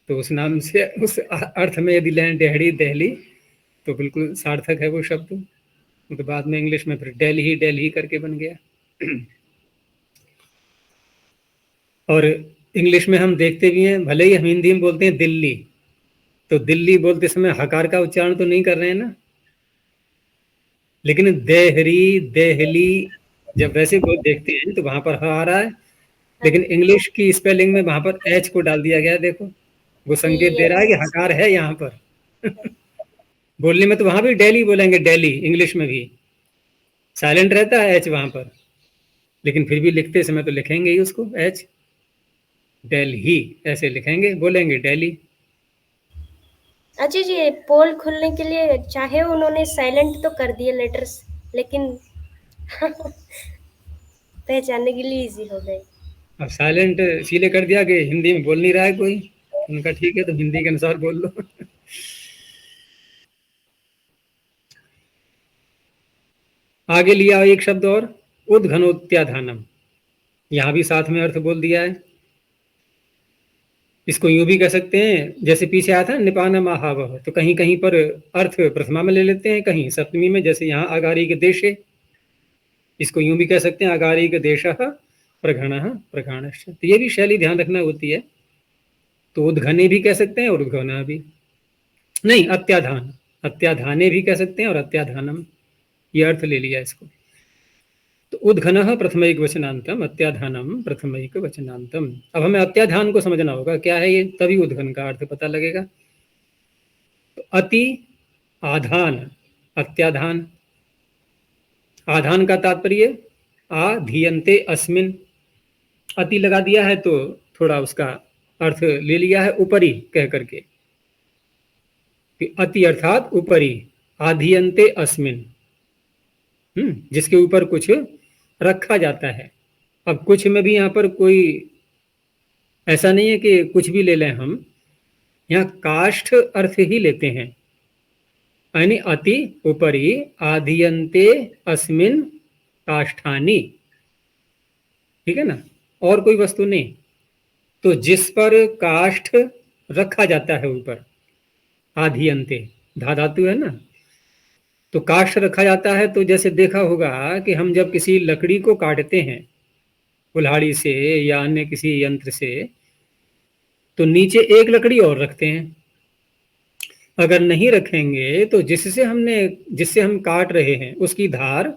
तो उस नाम से, उस अर्थ में यदि लें डेहरी, दिल्ली, तो बिल्कुल सार्थक है वो शब्द। तो बाद में इंग्लिश में फिर दिल्ली, दिल्ली करके बन गया। और इंग्लिश में हम देखते भी हैं, भले ही हम हिंदी में बोलते हैं दिल्ली, तो दिल्ली बोलते समय हकार का उच्चारण तो नहीं कर रहे हैं ना, लेकिन देहरी, देहली जब वैसे देखते हैं तो वहां पर ह आ रहा है, लेकिन इंग्लिश की स्पेलिंग में वहां पर एच को डाल दिया गया है। देखो, वो संकेत दे रहा है कि यस। हकार है यहाँ पर। बोलने में तो वहां भी दिल्ली बोलेंगे, दिल्ली इंग्लिश में भी साइलेंट रहता है एच वहां पर, लेकिन फिर भी लिखते समय तो लिखेंगे ही उसको एच, दिल्ली ऐसे लिखेंगे, बोलेंगे दिल्ली। अच्छा जी, पोल खुलने के लिए चाहे उन्होंने साइलेंट तो कर दिए लेटर्स, लेकिन पहचानने के लिए इजी हो गए। अब साइलेंट इसीलिए कर दिया कि हिंदी में बोल नहीं रहा है कोई, उनका ठीक है तो हिंदी के अनुसार बोल लो। आगे लिया एक शब्द और, उद्घनोत्याधानम, यहां भी साथ में अर्थ बोल दिया है। इसको यूं भी कह सकते हैं, जैसे पीछे आया था निपान महावह, तो कहीं कहीं पर अर्थ प्रथमा में ले लेते हैं, कहीं सप्तमी में, जैसे यहाँ अगारी के देशे। इसको यूं भी कह सकते हैं अगारी के देश प्रघण प्रघाणश्च, तो ये भी शैली ध्यान रखना होती है। तो उद्घने भी कह सकते हैं और उद्घना भी, नहीं अत्याधान, अत्याधाने भी कह सकते हैं और अत्याधानम, ये अर्थ ले लिया इसको। तो उद्घन प्रथमैक वचनांतम, अत्याधानम प्रथमैक वचनांतम। अब हमें अत्याधान को समझना होगा क्या है ये, तभी उद्घन का अर्थ पता लगेगा। तो अति, आधान, अत्याधान। आधान का तात्पर्य आधीयन्ते अस्मिन, अति लगा दिया है तो थोड़ा उसका अर्थ ले लिया है ऊपरी कह करके, कि अति अर्थात ऊपरी, आधीयन्ते अस्मिन, जिसके ऊपर कुछ रखा जाता है। अब कुछ में भी यहाँ पर कोई ऐसा नहीं है कि कुछ भी ले लें हम, यहाँ काष्ठ अर्थ ही लेते हैं, यानी अति ऊपरी, आधीयन्ते अस्मिन काष्ठानी, ठीक है ना, और कोई वस्तु नहीं। तो जिस पर काष्ठ रखा जाता है ऊपर, आधीयन्ते, धा धातु है ना, तो काष्ठ रखा जाता है। तो जैसे देखा होगा कि हम जब किसी लकड़ी को काटते हैं कुल्हाड़ी से या अन्य किसी यंत्र से, तो नीचे एक लकड़ी और रखते हैं। अगर नहीं रखेंगे तो जिससे हम काट रहे हैं उसकी धार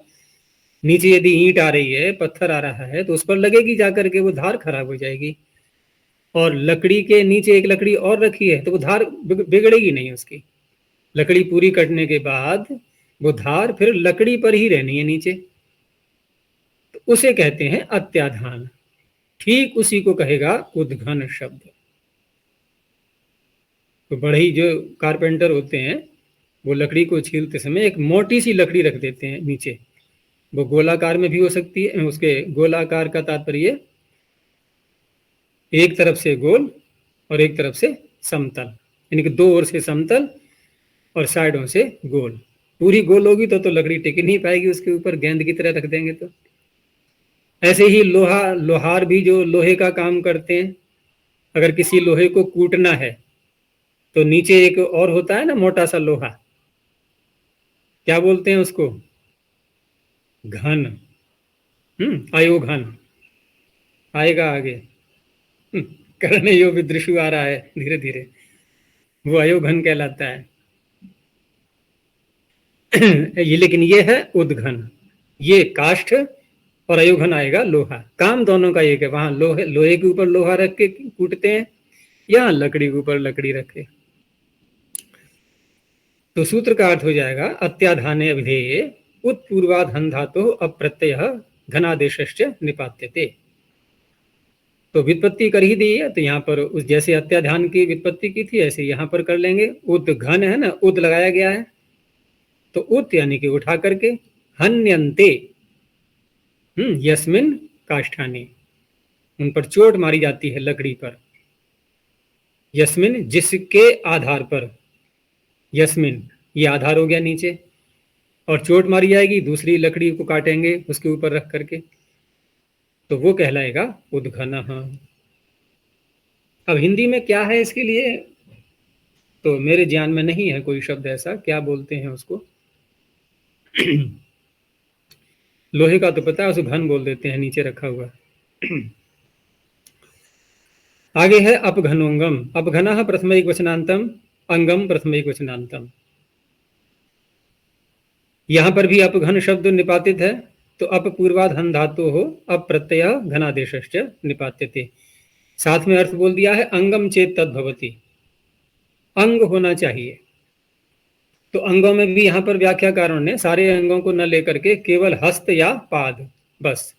नीचे, यदि ईंट आ रही है, पत्थर आ रहा है, तो उस पर लगेगी जाकर के, वो धार खराब हो जाएगी। और लकड़ी के नीचे एक लकड़ी और रखी है तो वो धार बिगड़ेगी नहीं उसकी। लकड़ी पूरी कटने के बाद वो धार फिर लकड़ी पर ही रहनी है नीचे, तो उसे कहते हैं अत्याधान। ठीक उसी को कहेगा उद्घन शब्द। तो बढ़ई जो कारपेंटर होते हैं, वो लकड़ी को छीलते समय एक मोटी सी लकड़ी रख देते हैं नीचे। वो गोलाकार में भी हो सकती है, उसके गोलाकार का तात्पर्य एक तरफ से गोल और एक तरफ से समतल, यानी कि दो ओर से समतल और साइडों से गोल। पूरी गोल होगी तो लकड़ी टिक नहीं पाएगी उसके ऊपर, गेंद की तरह रख देंगे तो। ऐसे ही लोहार भी जो लोहे का काम करते हैं, अगर किसी लोहे को कूटना है तो नीचे एक और होता है ना मोटा सा लोहा, क्या बोलते हैं उसको? घन। अयोघन आएगा आगे। करण यो विदृशु आ रहा है धीरे धीरे, वो अयोघन कहलाता है। ये लेकिन ये है उद्घन, ये काष्ठ और अयोघन आएगा लोहा। काम दोनों का एक है, वहां लोहे के ऊपर लोहा रख के कूटते हैं, यहाँ लकड़ी के ऊपर लकड़ी रखे। तो सूत्र का अर्थ हो जाएगा अत्याधाने अभिधेये उत्पूर्वाधन धातु अप्रत्यय घनादेशश्च निपात्यते। तो व्युत्पत्ति कर ही दी है, तो यहाँ पर उस जैसे अत्याधान की व्युत्पत्ति की थी ऐसे यहाँ पर कर लेंगे। उद घन है ना, उद लगाया गया है, तो उत यानी कि उठा करके, हन्यन्ते यस्मिन काष्ठानि, उन पर चोट मारी जाती है लकड़ी पर। यस्मिन जिसके आधार पर, यस्मिन ये आधार हो गया नीचे, और चोट मारी जाएगी दूसरी लकड़ी को काटेंगे उसके ऊपर रख करके, तो वो कहलाएगा उद्घनः। अब हिंदी में क्या है इसके लिए, तो मेरे ज्ञान में नहीं है कोई शब्द ऐसा, क्या बोलते हैं उसको। लोहे का तो पता है, उसे घन बोल देते हैं नीचे रखा हुआ। आगे है अपघनोंगम। अपघनः प्रथम एक वचनांतम, अंगम प्रथम एक वचनांतम। यहां पर भी अपघन शब्द निपातित है, तो अपपूर्वाधन धातु हो अप्रत्यय घनादेशश्च निपात्यते। साथ में अर्थ बोल दिया है अंगम चेत तद्भवति, अंग होना चाहिए। तो अंगों में भी यहाँ पर व्याख्याकारों ने सारे अंगों को न लेकर के केवल हस्त या पाद, बस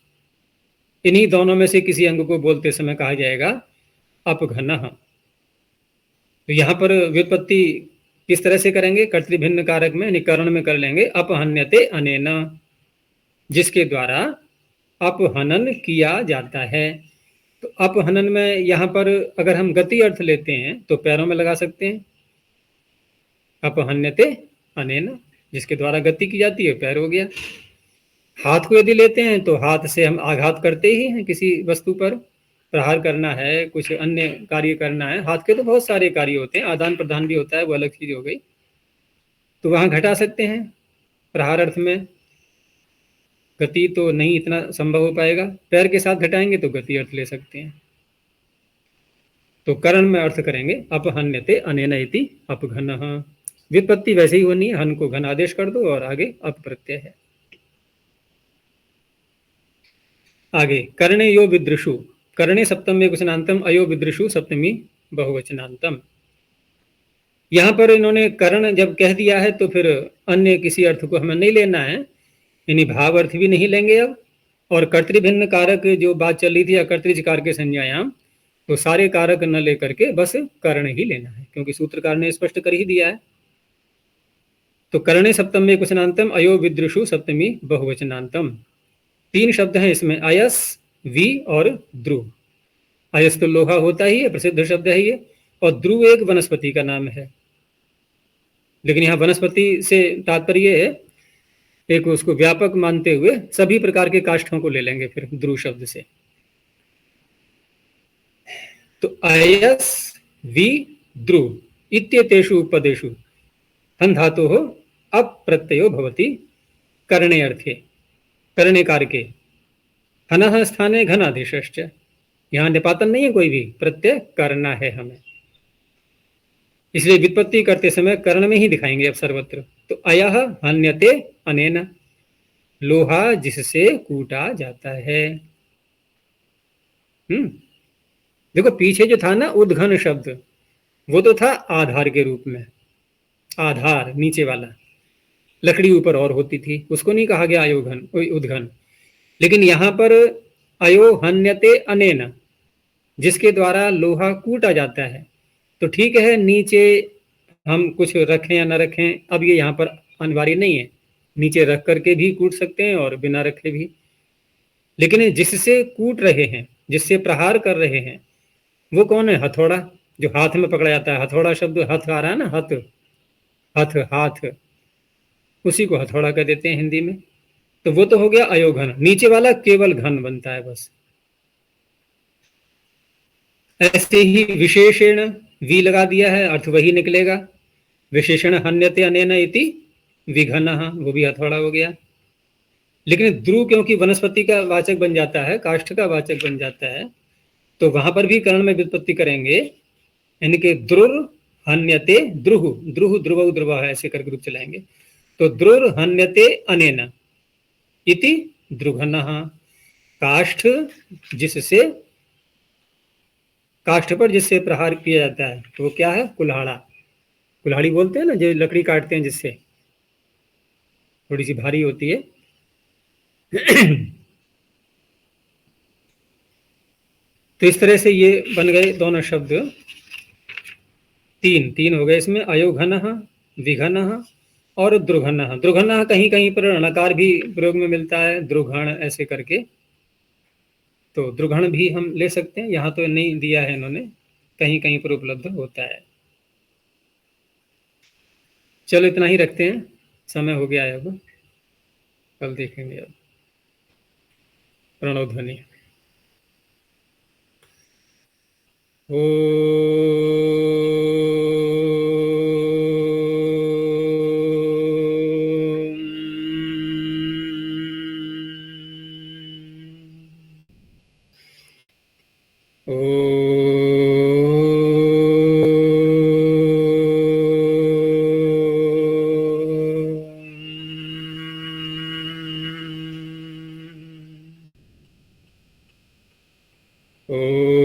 इन्हीं दोनों में से किसी अंग को बोलते समय कहा जाएगा अपघनः। तो यहाँ पर व्युत्पत्ति किस तरह से करेंगे, कर्तृभिन्न कारक में निकरण में कर लेंगे। अपहन्यते अनेन, जिसके द्वारा अपहनन किया जाता है। तो अपहनन में यहाँ पर अगर हम गति अर्थ लेते हैं तो पैरों में लगा सकते हैं, अपहन्यते अनेन, जिसके द्वारा गति की जाती है, पैर हो गया। हाथ को यदि लेते हैं तो हाथ से हम आघात करते ही हैं, किसी वस्तु पर प्रहार करना है, कुछ अन्य कार्य करना है। हाथ के तो बहुत सारे कार्य होते हैं, आदान प्रदान भी होता है, वो अलग चीज हो गई। तो वहां घटा सकते हैं प्रहार अर्थ में, गति तो नहीं इतना संभव हो पाएगा। पैर के साथ घटाएंगे तो गति अर्थ ले सकते हैं। तो करण में अर्थ करेंगे अपहन्यते अनेन इति अपघनः। व्युत्पत्ति वैसे ही होनी है, हन को घन आदेश कर दो और आगे अप प्रत्यय है। आगे कर्णे यो विदृषु, कर्णे सप्तम एकवचनांतम, अयो विदृषु सप्तमी बहुवचनांतम। यहां पर इन्होंने कर्ण जब कह दिया है तो फिर अन्य किसी अर्थ को हमें नहीं लेना है, यानी भाव अर्थ भी नहीं लेंगे अब। और कर्तृभिन्न कारक जो बात चल रही थी अकर्तृकार के संज्ञायाम, तो सारे कारक न लेकर के बस कर्ण ही लेना है, क्योंकि सूत्रकार ने स्पष्ट कर ही दिया है। तो कर्णे सप्तम एकवचनांतम, अयो विदृषु सप्तमी बहुवचनांतम। 3 शब्द हैं इसमें, अयस, वी और ध्रुव। अयस तो लोहा होता ही है, प्रसिद्ध शब्द है ये, और ध्रुव एक वनस्पति का नाम है। लेकिन यहाँ वनस्पति से तात्पर्य है एक उसको व्यापक मानते हुए सभी प्रकार के काष्ठों को ले लेंगे फिर ध्रुव शब्द से। तो अयस, वी, ध्रुव इत्येतेषु उपदेषु हन धातु हो अप्रत्ययो भवति कर्णे अर्थे, कर्णे कारके। हनः स्थाने घनादेशश्च, यहाँ निपातन नहीं है कोई भी, प्रत्यय करना है हमें, इसलिए व्युत्पत्ति करते समय कर्ण में ही दिखाएंगे अब सर्वत्र। तो अयः हन्यते अनेन, लोहा जिससे कूटा जाता है। देखो पीछे जो था ना उद्घन शब्द, वो तो था आधार के रूप में, आधार नीचे वाला, लकड़ी ऊपर और होती थी, उसको नहीं कहा गया अयोघन उद्घन। लेकिन यहाँ पर अयो हन्यते अनेन, जिसके द्वारा लोहा कूटा जाता है, तो ठीक है नीचे हम कुछ रखें या न रखें, अब ये यहाँ पर अनिवार्य नहीं है, नीचे रख करके भी कूट सकते हैं और बिना रखे भी। लेकिन जिससे कूट रहे हैं, जिससे प्रहार कर रहे हैं, वो कौन है? हथौड़ा, जो हाथ में पकड़ा जाता है। हथौड़ा शब्द हथ आ रहा है ना, हथ, हथ, हाथ, उसी को हथौड़ा कह देते हैं हिंदी में। तो वो तो हो गया अयोघन, नीचे वाला केवल घन बनता है बस। ऐसे ही विशेषण वी लगा दिया है, अर्थ वही निकलेगा। विशेषण हन्यते अनेन इति विघनः, वो भी हथौड़ा हो गया। लेकिन ध्रुव क्योंकि वनस्पति का वाचक बन जाता है, काष्ठ का वाचक बन जाता है, तो वहां पर भी कर्ण में व्युत्पत्ति करेंगे, इनके द्रुर हन्यते द्रुह, द्रुह ध्रुव ध्रुव है, ऐसे करके रूप चलाएंगे। तो द्रुर हन्यते अनेन इति द्रुघनः। काष्ठ जिससे, काष्ठ पर जिससे प्रहार किया जाता है तो वो क्या है? कुल्हाड़ा। कुल्हाड़ी बोलते हैं ना, जो लकड़ी काटते हैं जिससे, थोड़ी सी भारी होती है। तो इस तरह से ये बन गए दोनों शब्द। तीन तीन हो गए इसमें, अयोघन, विघन और द्रुघन। द्रुघन कहीं कहीं पर णकार भी प्रयोग में मिलता है, द्रुघण ऐसे करके। तो द्रुघण भी हम ले सकते हैं, यहाँ तो नहीं दिया है इन्होंने, कहीं कहीं पर उपलब्ध होता है। चलो इतना ही रखते हैं, समय हो गया है अब, कल देखेंगे अब। प्रणव ध्वनि। ओ ओ